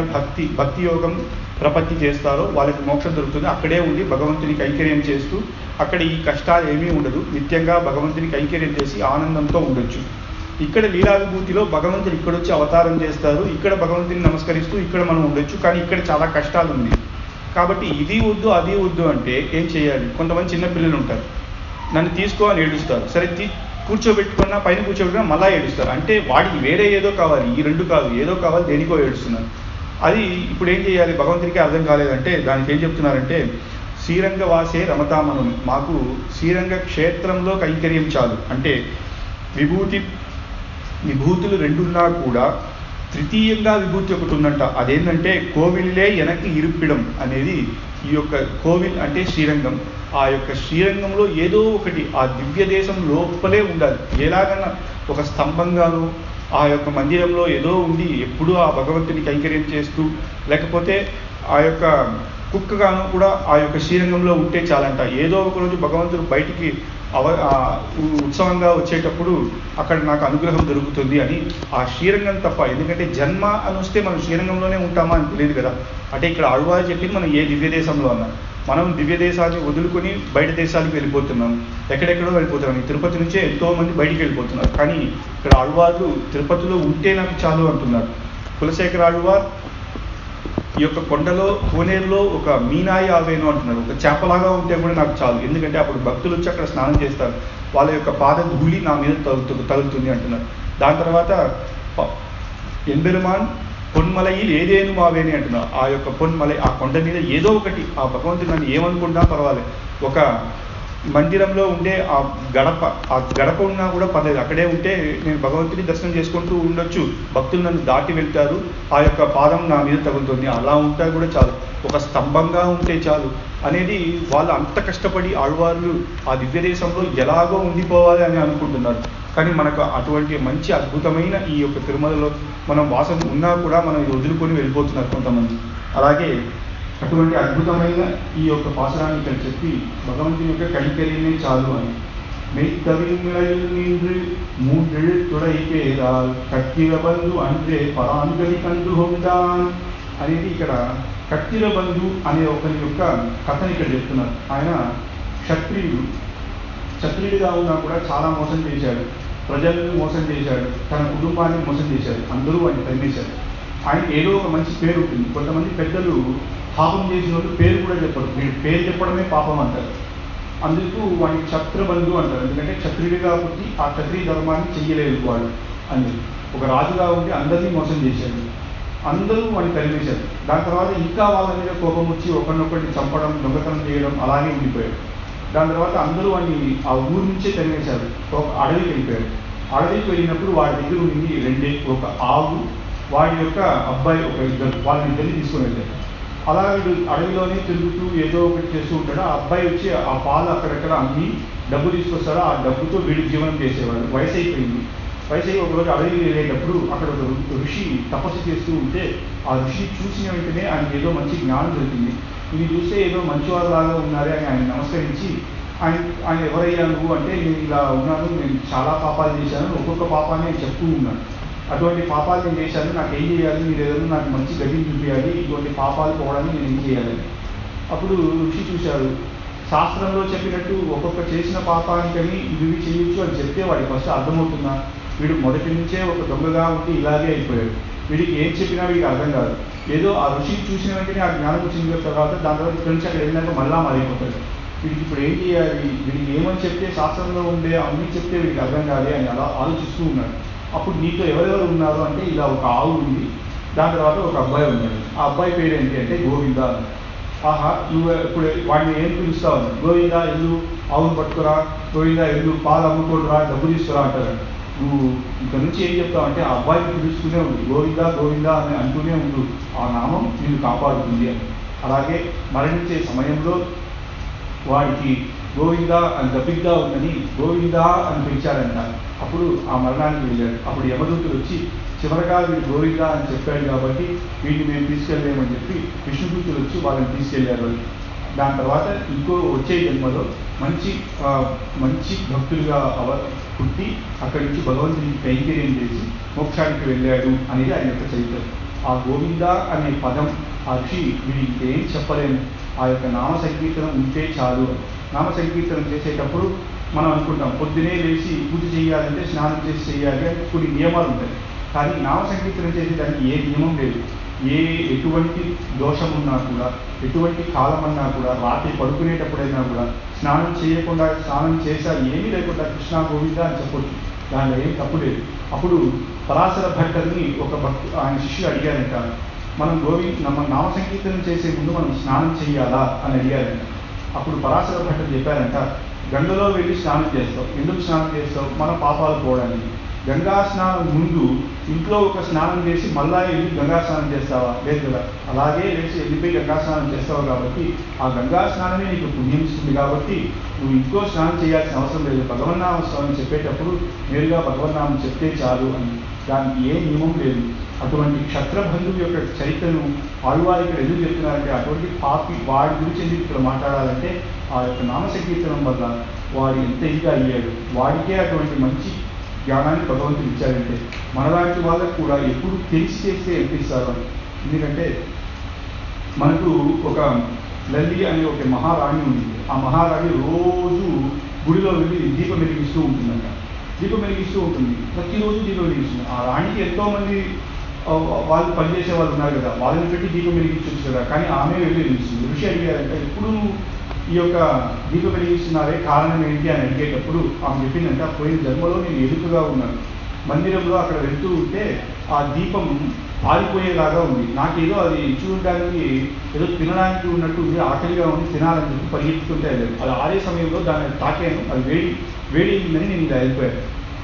Speaker 2: భక్తి యోగం ప్రపత్తి చేస్తారో వాళ్ళకి మోక్షం దొరుకుతుంది. అక్కడే ఉండి భగవంతుని కైంకర్యం చేస్తూ అక్కడ ఈ కష్టాలు ఏమీ ఉండదు. నిత్యంగా భగవంతుని కైంకర్యం చేసి ఆనందంతో ఉండొచ్చు. ఇక్కడ లీలా విభూతిలో భగవంతుడు ఇక్కడొచ్చి అవతారం చేస్తారు, ఇక్కడ భగవంతుని నమస్కరిస్తూ ఇక్కడ మనం ఉండొచ్చు. కానీ ఇక్కడ చాలా కష్టాలు ఉంది. కాబట్టి ఇది వద్దు అది వద్దు అంటే ఏం చేయాలి? కొంతమంది చిన్నపిల్లలు ఉంటారు, నన్ను తీసుకో అని ఏడుస్తారు. సరే కూర్చోబెట్టుకున్నా, పైన కూర్చోబెట్టుకున్నా మళ్ళా ఏడుస్తారు. అంటే వాడికి వేరే ఏదో కావాలి, ఈ 2 కాదు, ఏదో కావాలి, దేనికో ఏడుస్తున్నారు. అది ఇప్పుడు ఏం చేయాలి? భగవంతుడికి అర్థం కాలేదంటే దానికి ఏం చెప్తున్నారంటే శ్రీరంగ వాసే రమతామను, మాకు శ్రీరంగ క్షేత్రంలో కైంకర్యం చాలు. అంటే విభూతులు 2 ఉన్నా కూడా తృతీయంగా విభూతి ఒకటి ఉందంట. అదేంటంటే కోవిలే వెనక్కి ఇరుప్పిడం అనేది. ఈ యొక్క కోవిల్ అంటే శ్రీరంగం. ఆ యొక్క శ్రీరంగంలో ఏదో ఒకటి ఆ దివ్య దేశం లోపలే ఉండాలి. ఎలాగన్నా ఒక స్తంభంగాను ఆ యొక్క మందిరంలో ఏదో ఉండి ఎప్పుడూ ఆ భగవంతుని కైంకర్యం చేస్తూ, లేకపోతే ఆ యొక్క కుక్కగాను కూడా ఆ యొక్క శ్రీరంగంలో ఉంటే చాలంట. ఏదో ఒక రోజు భగవంతుడు బయటికి ఉత్సవంగా వచ్చేటప్పుడు అక్కడ నాకు అనుగ్రహం దొరుకుతుంది అని ఆ శ్రీరంగం తప్ప. ఎందుకంటే జన్మ అని వస్తే మనం శ్రీరంగంలోనే ఉంటామా అని తెలియదు కదా. అంటే ఇక్కడ ఆళ్వారు చెప్పింది మనం ఏ దివ్య దేశంలో అన్నాం. మనం దివ్య దేశాన్ని వదులుకొని బయట దేశాలకు వెళ్ళిపోతున్నాం, ఎక్కడెక్కడో వెళ్ళిపోతున్నాం. ఈ తిరుపతి నుంచే ఎంతోమంది బయటికి వెళ్ళిపోతున్నారు. కానీ ఇక్కడ ఆళ్వార్లు తిరుపతిలో ఉంటే నాకు చాలు అంటున్నారు. కులశేఖర ఆళ్వార్ ఈ యొక్క కొండలో కోనేరులో ఒక మీనాయి ఆవేను అంటున్నారు. ఒక చేపలాగా ఉంటే కూడా నాకు చాలు, ఎందుకంటే అప్పుడు భక్తులు వచ్చి అక్కడ స్నానం చేస్తారు, వాళ్ళ యొక్క పాద ధూళి నా మీద తగులుతుంది అంటున్నారు. దాని తర్వాత ఎంబెరుమాన్ పొన్మలയിൽ ఏదేను మావేని అంటున్నారు. ఆ యొక్క పొన్మలై, ఆ కొండ మీద ఏదో ఒకటి ఆ భగవంతుడు నన్ను ఏమనుకుంటున్నా పర్వాలేదు, ఒక మందిరంలో ఉండే ఆ గడప ఉన్నా కూడా పర్లేదు, అక్కడే ఉంటే నేను భగవంతుని దర్శనం చేసుకుంటూ ఉండొచ్చు, భక్తులు నన్ను దాటి వెళ్తారు, ఆ యొక్క పాదం నా మీద తగులుతుంది, అలా ఉంటా కూడా చాలు, ఒక స్తంభంగా ఉంటే చాలు అనేది వాళ్ళు అంత కష్టపడి ఆళ్వార్లు ఆ దివ్య దేశంలో ఎలాగో ఉండిపోవాలి అని అనుకుంటున్నారు. కానీ మనకు అటువంటి మంచి అద్భుతమైన ఈ యొక్క తిరుమలలో మనం వాసన ఉన్నా కూడా మనం వదులుకొని వెళ్ళిపోతున్నారు కొంతమంది. అలాగే అటువంటి అద్భుతమైన ఈ యొక్క పాసురాన్ని ఇక్కడ చెప్పి భగవంతుని యొక్క కైంకర్యమే చాలు అని மெய்த்தவிழ்நிலையில் நின்று மூன்றெழுத்துடை பேரால் కట్టిల బంధు అంటే పరాంగతి కందు హొందాన్ అనేది ఇక్కడ కట్టిల బంధు అనే ఒకరి యొక్క కథని ఇక్కడ చెప్తున్నారు. ఆయన క్షత్రియుడిగా ఉన్నా కూడా చాలా మోసం చేశాడు, ప్రజలను మోసం చేశాడు, తన కుటుంబాన్ని మోసం చేశాడు, అందరూ ఆయన తరిమేశారు. ఆయన ఏదో ఒక మంచి పేరు ఉంటుంది. కొంతమంది పెద్దలు పాపం చేసిన వాళ్ళు పేరు కూడా చెప్పరు, వీడు పేరు చెప్పడమే పాపం అంటారు. అందుకు వాడిని క్షత్రబంధు అంటారు. ఎందుకంటే క్షత్రియుడిగా పుట్టి ఆ క్షత్రియ ధర్మాన్ని చెయ్యలేదు వాడు అని. ఒక రాజుగా ఉండి అందరినీ మోసం చేశాడు, అందరూ వాడిని తరిమేశారు. దాని తర్వాత ఇంకా వాళ్ళ మీద కోపం వచ్చి ఒకరినొకరిని చంపడం, దొంగతనం చేయడం అలాగే ఉండిపోయాడు. దాని తర్వాత అందరూ వాడిని ఆ ఊరు నుంచే తరిమేశారు, ఒక అడవికి వెళ్ళిపోయాడు. అడవికి వెళ్ళినప్పుడు వాడి దగ్గర ఉండి ఒక ఆవు, వాడి యొక్క అబ్బాయి ఒక ఇద్దరు, వాళ్ళని ఇద్దరిని తీసుకొని వెళ్ళారు. అలా వీడు అడవిలోనే తిరుగుతూ ఏదో ఒకటి చేస్తూ ఉంటాడు. ఆ అబ్బాయి వచ్చి ఆ పాలు అక్కడక్కడ అమ్మి డబ్బు తీసుకొస్తాడు, ఆ డబ్బుతో వీడు జీవనం చేసేవాడు. వయసు అయిపోయింది. వయసు అయి ఒకరోజు అడవికి వెళ్ళేటప్పుడు అక్కడ ఒక ఋషి తపస్సు చేస్తూ ఉంటే ఆ ఋషి చూసిన వెంటనే ఆయనకి ఏదో మంచి జ్ఞానం దొరికింది. ఇది చూస్తే ఏదో మంచివారులాగా ఉన్నారే అని ఆయన నమస్కరించి, ఆయన ఎవరయ్యా నువ్వు అంటే, నేను ఇలా ఉన్నాను, నేను చాలా పాపాలు చేశాను, ఒక్కొక్క పాపాన్ని నేను చెప్తూ ఉన్నాను, అటువంటి పాపాలు నేను చేశాను, నాకు ఏం చేయాలి, మీరు ఏదైనా నాకు మంచి గతిని చూపించాలి, ఇటువంటి పాపాలు పోవడానికి నేను ఏం చేయాలి. అప్పుడు ఋషి చూశాడు, శాస్త్రంలో చెప్పినట్టు ఒక్కొక్క చేసిన పాపానికని ఇవి చేయొచ్చు అని చెప్తే వాడికి ఫస్ట్ అర్థమవుతుందా? వీడు మొదటి నుంచే ఒక దొంగగా ఉండి ఇలాగే అయిపోయాడు, వీడికి ఏం చెప్పినా వీడికి అర్థం కాదు. ఏదో ఆ ఋషి చూసిన వెంటనే ఆ జ్ఞానం వచ్చిన తర్వాత దాని తర్వాత ఇక్కడి నుంచి అక్కడ వెళ్ళినాక మళ్ళా మారిపోతాడు. వీడికి ఇప్పుడు ఏం చేయాలి, వీడికి ఏమని చెప్తే శాస్త్రంలో ఉండే అన్నీ చెప్తే వీడికి అర్థం కాదు అని అలా ఆలోచిస్తూ ఉన్నాడు. అప్పుడు నీతో ఎవరెవరు ఉన్నారు అంటే, ఇలా ఒక ఆవు ఉంది, దాని తర్వాత ఒక అబ్బాయి ఉన్నాడు. ఆ అబ్బాయి పేరు ఏంటి అంటే గోవింద. ఆహా, నువ్వు ఇప్పుడు వాడిని ఏం పిలుస్తావు? గోవింద ఎల్లు ఆవును పట్టుకురా, గోవింద ఎల్లు పాలు అమ్ముకోడురా, డబ్బు తీసుకురా అంటారు. నువ్వు ఇక్కడ నుంచి ఏం చెప్తావు అంటే, ఆ అబ్బాయిని పిలుస్తూనే ఉంది, గోవింద గోవింద అని అంటూనే ఉండు, ఆ నామం నిన్ను కాపాడుతుంది అని. అలాగే మరణించే సమయంలో వాడికి గోవింద అని దప్పిగ్గా ఉందని గోవింద అని పిలిచారంట. అప్పుడు ఆ మరణానికి వెళ్ళాడు. అప్పుడు యమదూతులు వచ్చి చివరగా వీడు గోవింద అని చెప్పాడు కాబట్టి వీడిని మేము తీసుకెళ్ళలేమని చెప్పి విష్ణుదూతులు వచ్చి వాళ్ళని తీసుకెళ్లారు. దాని తర్వాత ఇంకో వచ్చే జన్మలో మంచి భక్తులుగా పుట్టి అక్కడి నుంచి భగవంతునికి కైంకర్యం చేసి మోక్షానికి వెళ్ళాడు అనేది ఆయన యొక్క చరిత్ర. ఆ గోవింద అనే పదం ఆ ఋషి వీడికి ఏం చెప్పలేము, ఆ యొక్క నామ సంకీర్తనం ఉంటే చాలు. నామ సంకీర్తనం చేసేటప్పుడు మనం అనుకుంటాం పొద్దునే లేచి పూజ చేయాలంటే స్నానం చేసి చేయాలి అని కొన్ని నియమాలు ఉంటాయి. కానీ నామ సంకీర్తనం చేసేదానికి ఏ నియమం లేదు. ఎటువంటి దోషం ఉన్నా కూడా, ఎటువంటి కాలం అన్నా కూడా, రాత్రి పడుకునేటప్పుడైనా కూడా స్నానం చేయకుండా, స్నానం చేసా ఏమీ లేకుండా కృష్ణ గోవింద అని చెప్పొచ్చు, దానిలో ఏం తప్పు లేదు. అప్పుడు పరాశర భట్టర్ని ఒక ఆయన శిష్యుడు అడిగారంట, మనం నామ సంకీర్తనం చేసే ముందు మనం స్నానం చేయాలా అని అడిగారంట. అప్పుడు పరాశర భట్టరు చెప్పారంట, గంగలో వెళ్ళి స్నానం చేస్తావు, ఎందుకు స్నానం చేస్తావు? మన పాపాలు పోవడానికి. గంగా స్నానం ముందు ఇంట్లో ఒక స్నానం చేసి మళ్ళా వెళ్ళి గంగా స్నానం చేస్తావా? లేదు కదా. అలాగే లేచి వెళ్ళిపోయి గంగా స్నానం చేస్తావు కాబట్టి ఆ గంగా స్నానమే నీకు పుణ్యం ఇస్తుంది కాబట్టి నువ్వు ఇంకో స్నానం చేయాల్సిన అవసరం లేదు. భగవన్నామ స్వామి చెప్పేటప్పుడు నేరుగా భగవన్నామం చెప్తే చాలు అని, దానికి ఏ నియమం లేదు. అటువంటి క్షత్రబంధువు యొక్క చరిత్రను ఆళ్వారు ఇక్కడ ఎందుకు చెప్తున్నారంటే, అటువంటి పాపి వాడి గురించి ఎందుకు ఇక్కడ మాట్లాడాలంటే, ఆ యొక్క నామ సంకీర్తనం వల్ల వాడు ఎంత ఇదిగా అయ్యాడు, వాడికే అటువంటి మంచి జ్ఞానాన్ని భగవంతుడు ఇచ్చాడంటే మనలాంటి వాళ్ళకు కూడా ఎప్పుడు తెలిసి చేస్తే ఎంత ఇస్తారు. ఎందుకంటే మనకు ఒక లల్లి అనే ఒక మహారాణి ఉంది. ఆ మహారాణి రోజు గుడిలో వెళ్ళి దీపం వెలిగిస్తూ ఉంటుందంట. దీపం వెలిగిస్తూ ఉంటుంది, ప్రతిరోజు దీపం వెలిగిస్తుంది. ఆ రాణికి ఎంతోమంది వాళ్ళు పనిచేసే వాళ్ళు ఉన్నారు కదా, వాళ్ళని పెట్టి దీపం వెలిగించవచ్చు కదా, కానీ ఆమె వెళ్ళి వెలిగిస్తుంది. ఋషి అడిగారంటే ఎప్పుడు ఈ యొక్క దీపం వెలిగిస్తున్నారే, కారణం ఏంటి అని అడిగేటప్పుడు ఆమె చెప్పిందంటే పోయిన జన్మలో నేను ఎదుగుగా ఉన్నాను, మందిరంలో అక్కడ వెళ్తూ ఉంటే ఆ దీపం ఆరిపోయేలాగా ఉంది, నాకేదో అది చూడడానికి ఏదో తినడానికి ఉన్నట్టు ఉంది, ఆకలిగా ఉంది, తినాలని చెప్పి పరిగెత్తుతుంటే అది ఆరే సమయంలో దాన్ని తాకాను, అది వేడిందని నేను ఇలా వెళ్ళిపోయాను.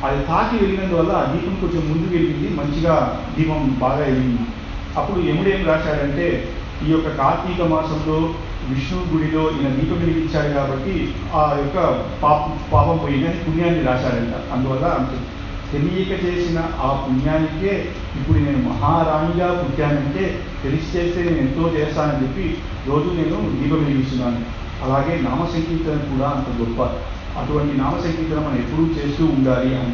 Speaker 2: అది తాకి వెళ్ళినందువల్ల ఆ దీపం కొంచెం ముందుకు వెళ్ళింది, మంచిగా దీపం బాగా వెళ్ళింది. అప్పుడు యముడు ఏం రాశాడంటే ఈ యొక్క కార్తీక మాసంలో విష్ణు గుడిలో ఈయన దీపం వెలిగించాడు కాబట్టి ఆ యొక్క పాపం పోయిందని పుణ్యాన్ని రాశాడంట. అందువల్ల తెలియక చేసిన ఆ పుణ్యానికే ఇప్పుడు నేను మహారాణిగా పుట్టానంటే తెలిసి చేస్తే నేను ఎంతో చేస్తానని చెప్పి రోజు నేను దీపం వెలిగిస్తున్నాను. అలాగే నామ సంకీర్తన కూడా అంత గొప్ప. అటువంటి నామ సంకీర్తన మనం ఎప్పుడూ చేస్తూ ఉండాలి అని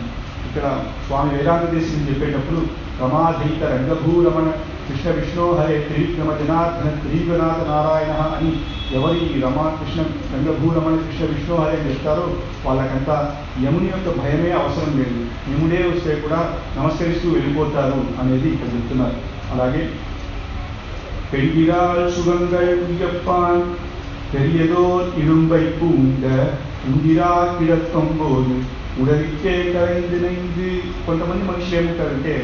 Speaker 2: ఇక్కడ స్వామి వేదాంత దేశం చెప్పేటప్పుడు రమాధైత రంగభూరమణ కృష్ణ విష్ణో హరే త్రివిక్రమ జనార్దన త్రివినాథ నారాయణ అని ఎవరి రమా కృష్ణ రంగభూరమణ కృష్ణ విష్ణో హరే అని చెప్తారో వాళ్ళకంతా యముని యొక్క భయమే అవసరం లేదు, యముడే వస్తే కూడా నమస్కరిస్తూ వెళ్ళిపోతారు అనేది ఇక్కడ చెప్తున్నారు. అలాగే పెరిగిరాల్ సుగంగై ఉయ్యప్పాన్ பெரியதோர் இடும்பைப்பு உண்ட ఉందిరా కిడత్వం పోదు ఉడలిచ్చే కరైంది. కొంతమంది మనుషులు ఏమంటారంటే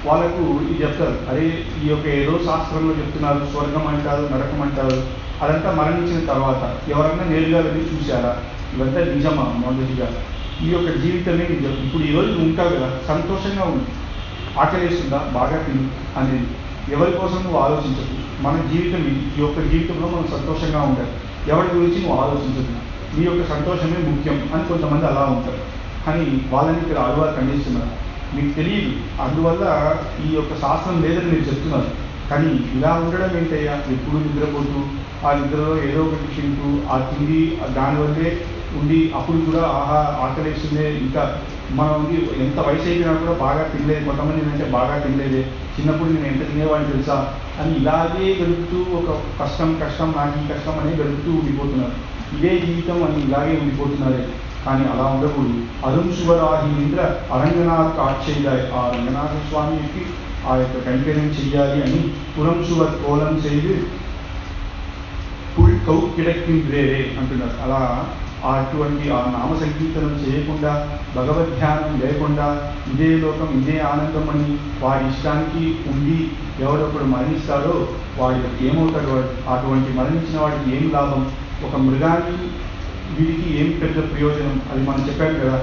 Speaker 2: వాళ్ళకు ఇది చెప్తారు, అరే ఈ యొక్క ఏదో శాస్త్రంలో చెప్తున్నారు, స్వర్గం అంటారు, నరకం అంటారు, అదంతా మరణించిన తర్వాత ఎవరన్నా నేరుగా వెళ్ళి చూశారా, ఇవంతా నిజమా? మొదటిగా ఈ యొక్క జీవితమే నిజం. ఇప్పుడు ఈరోజు నువ్వు ఉంటావు కదా, సంతోషంగా ఉంది, ఆకలేస్తుందా, బాగా తిను అనేది ఎవరి కోసం నువ్వు ఆలోచించదు. మన జీవితం ఈ యొక్క జీవితంలో మనం సంతోషంగా ఉండాలి, ఎవరి గురించి నువ్వు ఆలోచించదు, నీ యొక్క సంతోషమే ముఖ్యం అని కొంతమంది అలా ఉంటారు. కానీ వాళ్ళని ఇక్కడ ఆడవారు ఖండిస్తున్నారు, మీకు తెలియదు, అందువల్ల ఈ యొక్క శాస్త్రం లేదని మీరు చెప్తున్నారు. కానీ ఇలా ఉండడం ఏంటయ్యా, ఎప్పుడు నిద్రపోతూ ఆ నిద్రలో ఏదో ఒకటి తింటూ ఆ తిండి దానివల్లే ఉండి అప్పుడు కూడా ఆకలేస్తుందే, ఇంకా మనం ఎంత వయసు అయినా కూడా బాగా తినలేదు, కొంతమంది ఏంటంటే బాగా తినలేదే, చిన్నప్పుడు నేను ఎంత తినేవాడిని తెలుసా అని ఇలాగే గడుపుతూ ఒక కష్టం నాకు ఈ కష్టం అనేది గడుపుతూ ఉండిపోతున్నారు. ఇదే జీవితం అని ఇలాగే ఉండిపోతున్నారే. కానీ అలా ఉండకూడదు. అరుణ్ శుభరాహింద్ర అరంగనాథ్ కాక్షేయాలి, ఆ రంగనాథ స్వామికి ఆ యొక్క కైంకర్యం చెయ్యాలి అని పురం శుభర్ కోలం చేయి పుల్ కౌ కిడక్కింద్రేరే అంటున్నారు. అలా అటువంటి ఆ నామ సంకీర్తనం చేయకుండా, భగవద్ధ్యానం లేకుండా ఇదే లోకం ఇదే ఆనందం అని వాడి ఇష్టానికి ఉండి ఎవడొకడు మరణిస్తాడో వాడి ఏమవుతాడు, అటువంటి మరణించిన వాడికి ఏం లాభం, ఒక మృగానికి వీడికి ఏం పెద్ద ప్రయోజనం, అది మనం చెప్పాం కదా.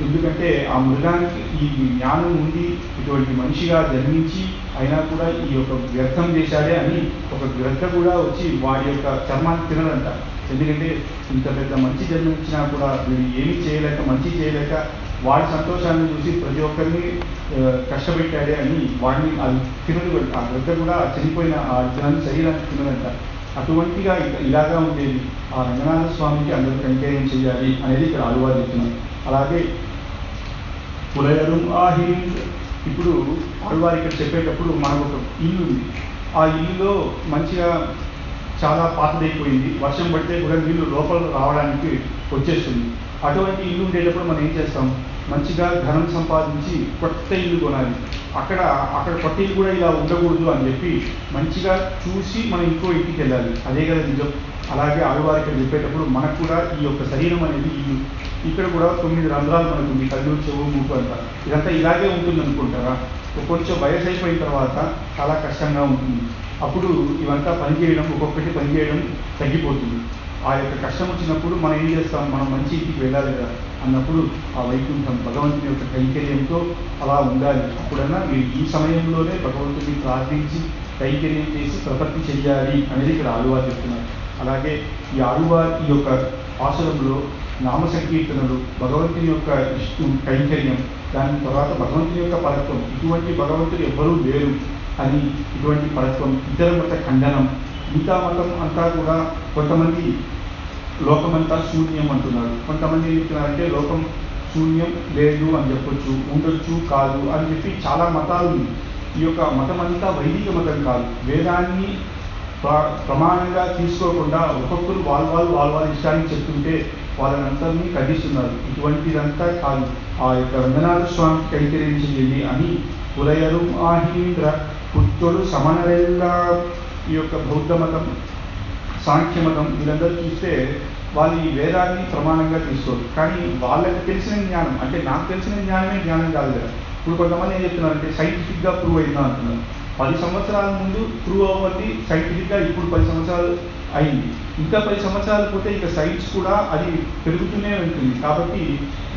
Speaker 2: ఎందుకంటే ఆ మృగానికి ఈ జ్ఞానం ఉండి ఇటువంటి మనిషిగా జన్మించి అయినా కూడా ఈ యొక్క వ్యర్థం చేశాడే అని ఒక గ్రద్ద కూడా వచ్చి వాడి యొక్క చర్మాన్ని తినడంట. ఎందుకంటే ఇంత పెద్ద మంచి జన్మించినా కూడా వీడు ఏమీ చేయలేక, మంచి చేయలేక వాడి సంతోషాన్ని చూసి ప్రతి ఒక్కరిని కష్టపెట్టాడే అని వాడిని అది తినదు. ఆ గ్రద్ద కూడా చనిపోయిన ఆ జనాన్ని శరీరాన్ని తినదంట. అటువంటిగా ఇలాగా ఉండేది. ఆ రంగనాథ స్వామికి అందరూ కైంకర్యం చేయాలి అనేది ఇక్కడ ఆలువారు చెప్తున్నారు. అలాగే పులయరు ఆహిరి, ఇప్పుడు ఆలువారు ఇక్కడ చెప్పేటప్పుడు మనకు ఒక ఇల్లు ఉంది, ఆ ఇల్లులో మంచిగా చాలా పాతదైపోయింది, వర్షం పడితే కూడా నీళ్ళు లోపల రావడానికి వచ్చేస్తుంది. అటువంటి ఇల్లు ఉండేటప్పుడు మనం ఏం చేస్తాం, మంచిగా ధనం సంపాదించి కొత్త ఇల్లు కొనాలి. అక్కడ కొత్త ఇల్లు కూడా ఇలా ఉండకూడదు అని చెప్పి మంచిగా చూసి మనం ఇంకో ఇంటికి వెళ్ళాలి. అదే కదా నిజం. అలాగే ఆడవారి ఇక్కడ చెప్పేటప్పుడు మనకు కూడా ఈ యొక్క శరీరం అనేది ఇల్లు, ఇక్కడ కూడా 9 రంధ్రాలు మనకు ఉంది, కళ్ళు, చెవు, మూకు అంతా. ఇదంతా ఇలాగే ఉంటుంది అనుకుంటారా? కొంచెం వయసు అయిపోయిన తర్వాత చాలా కష్టంగా ఉంటుంది. అప్పుడు ఇవంతా పనిచేయడం, ఒక్కొక్కటి పనిచేయడం తగ్గిపోతుంది. ఆ యొక్క కష్టం వచ్చినప్పుడు మనం ఏం చేస్తాం, మనం మంచి ఇంటికి వెళ్ళాలి కదా అన్నప్పుడు ఆ వైకుంఠం భగవంతుని యొక్క కైంకర్యంతో అలా ఉండాలి. అప్పుడన్నా మీరు ఈ సమయంలోనే భగవంతుని ప్రార్థించి కైంకర్యం చేసి ప్రపత్తి చెయ్యాలి అనేది ఇక్కడ ఆలువారు చెప్తున్నారు. అలాగే ఈ ఆలువారు ఈ యొక్క ఆశ్రమంలో నామ సంకీర్తనలు, భగవంతుని యొక్క కైంకర్యం, దాని తర్వాత భగవంతుని యొక్క పరత్వం, ఇటువంటి భగవంతుడు ఎవ్వరూ లేరు అని ఇటువంటి పరత్వం, ఇతర మత ఖండనం, మిగతా మతం అంతా కూడా కొంతమంది లోకమంతా శూన్యం అంటున్నారు. కొంతమంది ఏం చెప్తున్నారంటే లోకం శూన్యం లేదు అని చెప్పొచ్చు, ఉండొచ్చు కాదు అని చెప్పి చాలా మతాలు ఉంది. ఈ యొక్క మతం అంతా వైదిక మతం కాదు. వేదాన్ని ప్రమాణంగా తీసుకోకుండా ఒక్కొక్కరు వాళ్ళ ఇష్టానికి చెప్తుంటే వాళ్ళనందరినీ ఖండిస్తున్నారు. ఇటువంటిదంతా కాదు. ఆ యొక్క రంగనాథ స్వామికి కైంకర్యం చేయండి అని పులయరు ఆహీంద్ర పుత్రుడు సమనరెల్లా. ఈ యొక్క బౌద్ధ మతం, సాంఖ్య మతం వీళ్ళందరూ చూస్తే వాళ్ళు ఈ వేదాన్ని ప్రమాణంగా తీసుకోరు. కానీ వాళ్ళకి తెలిసిన జ్ఞానం, అంటే నాకు తెలిసిన జ్ఞానమే జ్ఞానం కాదు కదా. ఇప్పుడు కొంతమంది ఏం చెప్తున్నారంటే సైంటిఫిక్గా ప్రూవ్ అయిందా అంటున్నారు. 10 సంవత్సరాల ముందు ప్రూవ్ అవ్వండి సైంటిఫిక్గా, ఇప్పుడు 10 సంవత్సరాలు అయింది. ఇంకా 10 సంవత్సరాలు పోతే ఇక సైన్స్ కూడా అది పెరుగుతూనే ఉంటుంది. కాబట్టి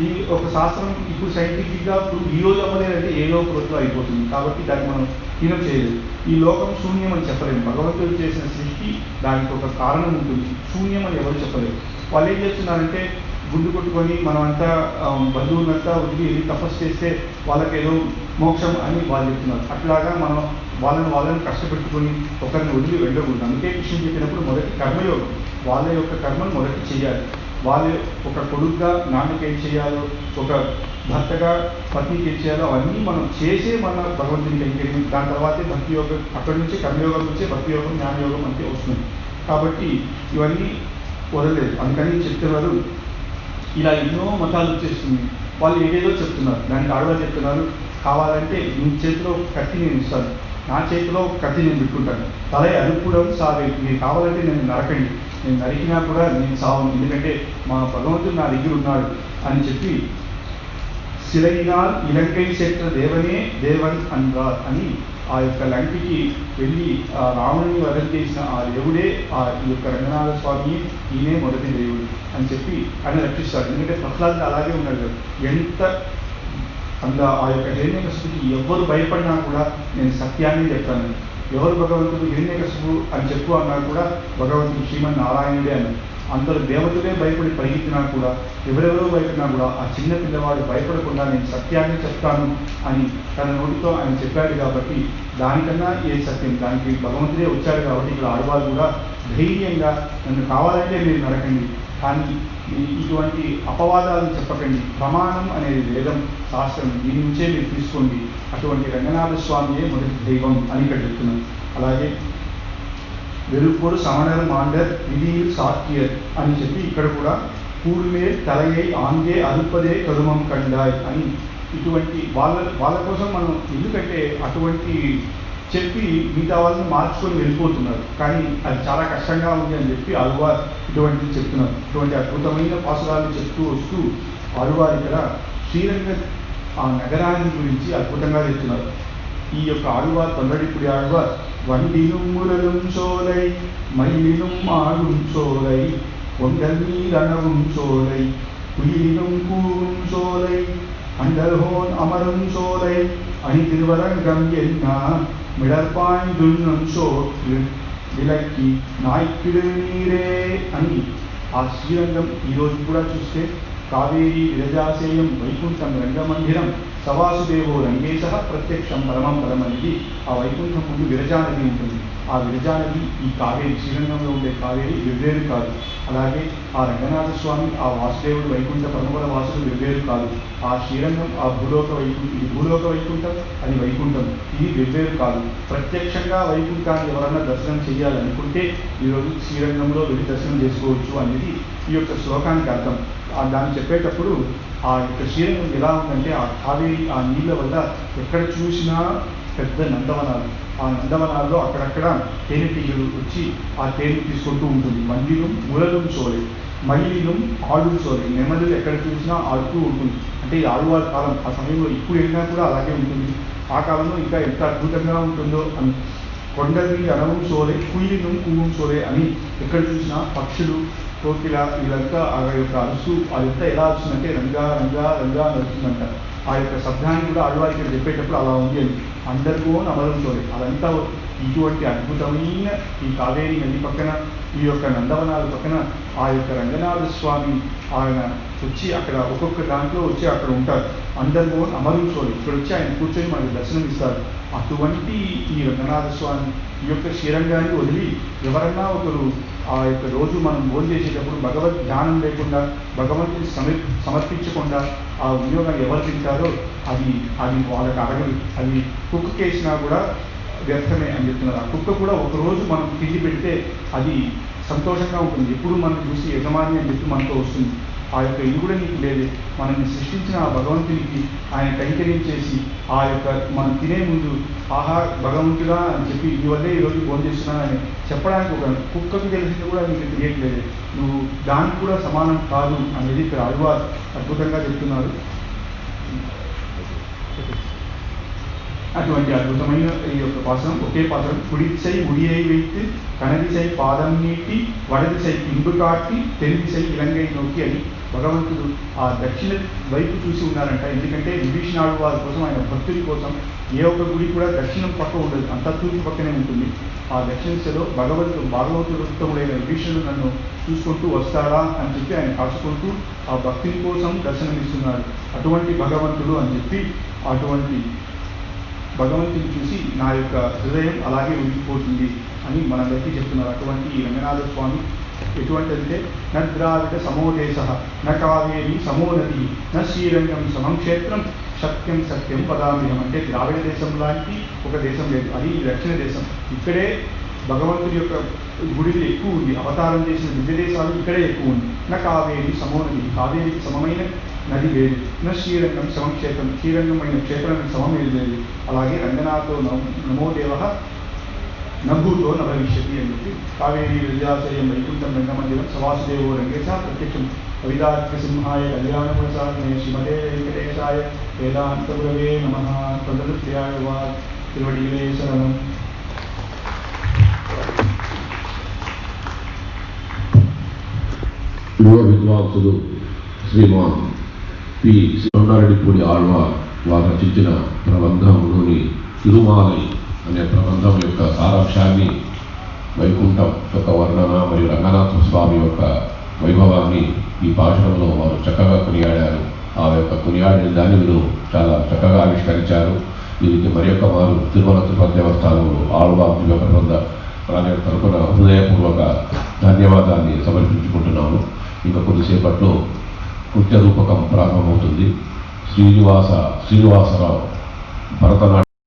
Speaker 2: ఈ ఒక శాస్త్రం ఇప్పుడు సైంటిఫిక్గా ఈ రోజు అవ్వలేదంటే ఏదో ఒక రోజులో అయిపోతుంది. కాబట్టి దాన్ని మనం హీనం చేయలేదు. ఈ లోకం శూన్యం అని చెప్పలేము. భగవంతుడు చేసిన సృష్టి దానికి ఒక కారణం ఉంటుంది. శూన్యం అని ఎవరు చెప్పలేరు. వాళ్ళు ఏం చేస్తున్నారంటే గుండు కొట్టుకొని మనమంతా బంధువులంతా వదిలి తపస్సు చేస్తే వాళ్ళకేదో మోక్షం అని వాళ్ళు చెప్తున్నారు. అట్లాగా మనం వాళ్ళని కష్టపెట్టుకొని ఒకరిని వదిలి వెళ్ళకూడదు. అందుకే కృష్ణుడు చెప్పినప్పుడు మొదటి కర్మయోగం, వాళ్ళ యొక్క కర్మను మొదటి చేయాలి. వాళ్ళ ఒక కొడుకుగా నాన్నకి ఏం చేయాలో, ఒక భర్తగా పత్నికి ఏం చేయాలో అవన్నీ మనం చేసే మన భగవంతుని కైంకర్యం. దాని తర్వాతే భక్తి యోగం, అక్కడి నుంచి కర్మయోగం నుంచే భక్తి యోగం, జ్ఞానయోగం అంటే వస్తుంది. కాబట్టి ఇవన్నీ వదలలేదు. అందుకని చెప్తున్నారు ఇలా ఎన్నో మతాలు వచ్చేస్తుంది. వాళ్ళు ఏదేదో చెప్తున్నారు. దానికి ఆడవాళ్ళు చెప్తున్నారు కావాలంటే నీ చేతిలో కత్తి నేను ఇస్తాను, నా చేతిలో కత్తి నేను పెట్టుకుంటాను, తల అరుపుడం సావే, మీరు కావాలంటే నేను నరకండి, నేను నరికినా కూడా నేను సావను, ఎందుకంటే మా భగవంతుడు నా దగ్గర ఉన్నాడు అని చెప్పి సిలైనాల్ ఇలంకై శెట్ర దేవనే దేవన్ అన్నారు అని ఆ యొక్క లంకకి వెళ్ళి ఆ రావణుని వదలు చేసిన ఆ దేవుడే ఆ యొక్క రంగనాథ స్వామి, ఈయనే మొదటి దేవుడు అని చెప్పి ఆయన రక్షిస్తాడు. ఎందుకంటే ప్రహ్లాదుడు అలాగే ఉన్నాడు కదా. ఎంత ఆ యొక్క హిరణ్యకశిపుకి ఎవరు భయపడినా కూడా నేను సత్యాన్ని చెప్తాను. ఎవరు భగవంతుడు హిరణ్యకశిపు అని చెప్పు అన్నా కూడా భగవంతుడు శ్రీమన్నారాయణుడే అన్నారు. అందరూ దేవతలే భయపడి పరిగెత్తినా కూడా, ఎవరెవరో భయపడినా కూడా ఆ చిన్న పిల్లవాడు భయపడకుండా నేను సత్యాన్ని చెప్తాను అని తన నోటితో ఆయన చెప్పాడు. కాబట్టి దానికన్నా ఏ సత్యం, దానికి భగవంతుడే వచ్చాడు. కాబట్టి ఇక్కడ ఆడవాళ్ళు కూడా ధైర్యంగా నన్ను కావాలంటే మీరు నరకండి, కానీ ఇటువంటి అపవాదాలను చెప్పకండి, ప్రమాణం అనేది వేదం, శాస్త్రం, దీని నుంచే మీరు తీసుకోండి. అటువంటి రంగనాథ స్వామియే మొదటి దైవం అని ఇక్కడ చెప్తున్నాను. అలాగే వెలుపొడు సమణర్ మాండర్ విధియు సాత్యర్ అని చెప్పి ఇక్కడ కూడా కూడుమే తలయై ఆంగే అరుపదే కరుమం కండాయ్ అని ఇటువంటి వాళ్ళ కోసం మనం, ఎందుకంటే అటువంటి చెప్పి మిగతా వాళ్ళని మార్చుకొని వెళ్ళిపోతున్నారు. కానీ అది చాలా కష్టంగా ఉంది అని చెప్పి ఆళ్వార్ ఇటువంటివి చెప్తున్నారు. ఇటువంటి అద్భుతమైన పాసురాలు చెప్తూ వస్తూ ఆళ్వార్ ఇక్కడ శ్రీరంగ ఆ నగరాన్ని గురించి అద్భుతంగా చెప్తున్నారు. ఈ యొక్క ఆళ్వార్ తొందరడిపుడి ఆళ్వార్ வண்டினும் முரலும் சோலை மயிலினும் ஆடும் சோலை கொண்டல் நீரணவும் சோலை குயிலினும் கூவும் சோலை அண்டல்ஹோன் அமரும் சோலை அணி திருவரங்கம் என்னா మిడర్పాయిందున్నం సోట్లు విలక్కి నాయకుడు నీరే అని ఆ శ్రీరంగం ఈరోజు కూడా చూస్తే కావేరీ విరజాసేయం వైకుంఠం రంగమందిరం సవాసుదేవో రంగేశ ప్రత్యక్షం పరమం పదం అనేది ఆ వైకుంఠం ముందు విరజానది ఉంటుంది. ఆ విరజానది ఈ కావేరి, శ్రీరంగంలో ఉండే కావేరి వెవ్వేరు కాదు. అలాగే ఆ రంగనాథ స్వామి, ఆ వాసుదేవుడు వైకుంఠ పరమపద వాసుడు వెవ్వేరు కాదు. ఆ శ్రీరంగం ఆ భూలోక వైకుంఠం, ఇది భూలోక వైకుంఠం, అది వైకుంఠం, ఇది వెవ్వేరు కాదు. ప్రత్యక్షంగా వైకుంఠాన్ని ఎవరన్నా దర్శనం చేయాలనుకుంటే ఈరోజు శ్రీరంగంలో వెళ్ళి దర్శనం చేసుకోవచ్చు అనేది ఈ యొక్క శ్లోకానికి అర్థం. దాన్ని చెప్పేటప్పుడు ఆ యొక్క శ్రీరంగం ఎలా ఉందంటే ఆ కావేరి ఆ నీళ్ళ వల్ల ఎక్కడ చూసినా పెద్ద నందవనాలు, ఆ నందవనాల్లో అక్కడక్కడ తేనెటీగలు వచ్చి ఆ తేనె తీసుకుంటూ ఉంటుంది. మందిరం మురలం సోలే, మయిలినం ఆడు సోలే, నెమలు ఎక్కడ చూసినా ఆడుతూ ఉంటుంది. అంటే ఈ ఆడువారి కాలం, ఆ సమయంలో ఇప్పుడు వెళ్ళినా కూడా అలాగే ఉంటుంది. ఆ కాలంలో ఇంకా ఎంత అద్భుతంగా ఉంటుందో అని. కొండవి అనవం సోలే, కుయిలినం కూవం సోలే అని ఎక్కడ చూసినా పక్షులు, కోకిల వీళ్ళంతా ఆ యొక్క అరుసు, అదంతా ఎలా వస్తుందంటే రంగా రంగా రంగా అని వస్తుందంట. ఆ యొక్క శబ్దాన్ని కూడా ఆళ్వారికి చెప్పేటప్పుడు అలా ఉంది అని అందరికో అమరంతోనే అదంతా ఇటువంటి అద్భుతమైన ఈ కావేరీ నది పక్కన ఈ యొక్క నందవనాల పక్కన ఆ యొక్క రంగనాథ స్వామి ఆయన వచ్చి అక్కడ ఒక్కొక్క దాంట్లో వచ్చి అక్కడ ఉంటారు. అందరికో అమరించోడు ఇక్కడ వచ్చి ఆయన కూర్చొని మనకు దర్శనం ఇస్తారు. అటువంటి ఈ రంగనాథ స్వామి ఈ యొక్క శ్రీరంగాన్ని వదిలి ఎవరన్నా ఒకరు ఆ యొక్క రోజు మనం భోజనం చేసేటప్పుడు భగవద్ ధ్యానం లేకుండా భగవంతుని సమర్పించకుండా ఆ వినియోగం ఎవరు తింటారో అది వాళ్ళకి అడగదు. అది కుక్కకేసినా కూడా వ్యర్థమే అని చెప్తున్నారు. ఆ కుక్క కూడా ఒకరోజు మనం తిండి పెడితే అది సంతోషంగా ఉంటుంది. ఎప్పుడు మనం చూసి యజమాని అని చెప్పి మనతో వస్తుంది. ఆ యొక్క ఇది కూడా నీకు లేదు. మనల్ని సృష్టించిన ఆ భగవంతునికి ఆయన కైంకర్యం ఆ యొక్క మనం తినే ముందు ఆహా భగవంతుడా అని చెప్పి నీ వల్లే ఈరోజు భోజనం చేస్తున్నాను అని చెప్పడానికి ఒక కుక్కకు తెలిసింది కూడా నీకు తెలియట్లేదు. నువ్వు దానికి కూడా సమానం కాదు అనేది ఇక్కడ ఆళ్వార్ అద్భుతంగా చెప్తున్నారు. అటువంటి అద్భుతమైన ఈ యొక్క పాత్రం ఒకే పాత్రం కుడిసై ముడియై వైத்து కనదిసై పాదం నీటి వడదిసై ఇంబు కాటి తెల్లిసై ఇలంగై నొక్కి అని భగవంతుడు ఆ దక్షిణ వైపు చూసి ఉన్నారంట. ఎందుకంటే విభీషణాడు వారి కోసం ఆయన భక్తుడి కోసం ఏ ఒక్క గుడి కూడా దక్షిణం పక్క ఉండదు, అంతా తూర్పు పక్కనే ఉంటుంది. ఆ దక్షిణ దిశలో భాగవతుడైన విభీషణుడు నన్ను చూసుకుంటూ వస్తాడా అని చెప్పి ఆయన కాచుకుంటూ ఆ భక్తుని కోసం దర్శనమిస్తున్నాడు. అటువంటి భగవంతుడు అని చెప్పి అటువంటి భగవంతుని చూసి నా యొక్క హృదయం అలాగే ఉండిపోతుంది అని మనందరికీ చెప్తున్నారు. అటువంటి ఈ రంగనాథ స్వామి ఎటువంటి అంటే న ద్రావిడ సమోదేశ న కావేరీ సమోనది న శ్రీరంగం సమం క్షేత్రం సత్యం సత్యం పదామ్యహం అంటే ద్రావిడ దేశం లాంటి ఒక దేశం లేదు, అది దక్షిణ దేశం. ఇక్కడే భగవంతుడి యొక్క గుడిలు ఎక్కువ ఉంది. అవతారం చేసిన దివ్య దేశాలు ఇక్కడే ఎక్కువ ఉంది. నా కావేరీ సమోనది కావేరీకి సమమైన నది లేదు. నా శ్రీరంగం సమం క్షేత్రం శ్రీరంగమైన క్షేత్రానికి సమం ఏది లేదు. అలాగే రంగనాథో నమోదేవ నభూతో న భవిష్యతి అని చెప్పి కావేరీ విద్యాశ్రయం వైకుంఠం రంగమందిరం సవాసుదేవో రంగేశ ప్రత్యక్షం కవిదార్క సింహాయ కళ్యాణప్రసాదినే శ్రీమతే వెంకటేశాయ వేదాంత గురవే నమః. తదనుప్రియాయ వా తిరువడిగలే శరణం.
Speaker 1: యువ విద్వాంసులు శ్రీమాన్ పి. సోనారెడ్డిపూడి ఆళ్వార్ వారు రచించిన ప్రబంధంలోని తిరుమాలై అనే ప్రబంధం యొక్క సారాంశాన్ని, వైకుంఠం యొక్క వర్ణన మరియు రంగనాథ స్వామి యొక్క వైభవాన్ని ఈ భాషణంలో వారు చక్కగా కొనియాడారు. ఆ యొక్క కొనియాడిన దాన్ని వీరు చాలా చక్కగా ఆవిష్కరించారు. దీనికి మరి యొక్క వారు తిరుమల తిరుపతి దేవస్థానంలో ఆళ్వార్ దివ్య ప్రబంధ ప్రాజెక్ట్ తరఫున హృదయపూర్వక ధన్యవాదాన్ని సమర్పించుకుంటున్నాను. ఇంకా కొద్దిసేపట్లో నృత్య రూపకం ప్రారంభమవుతుంది. శ్రీనివాసరావు భరతనాట్యం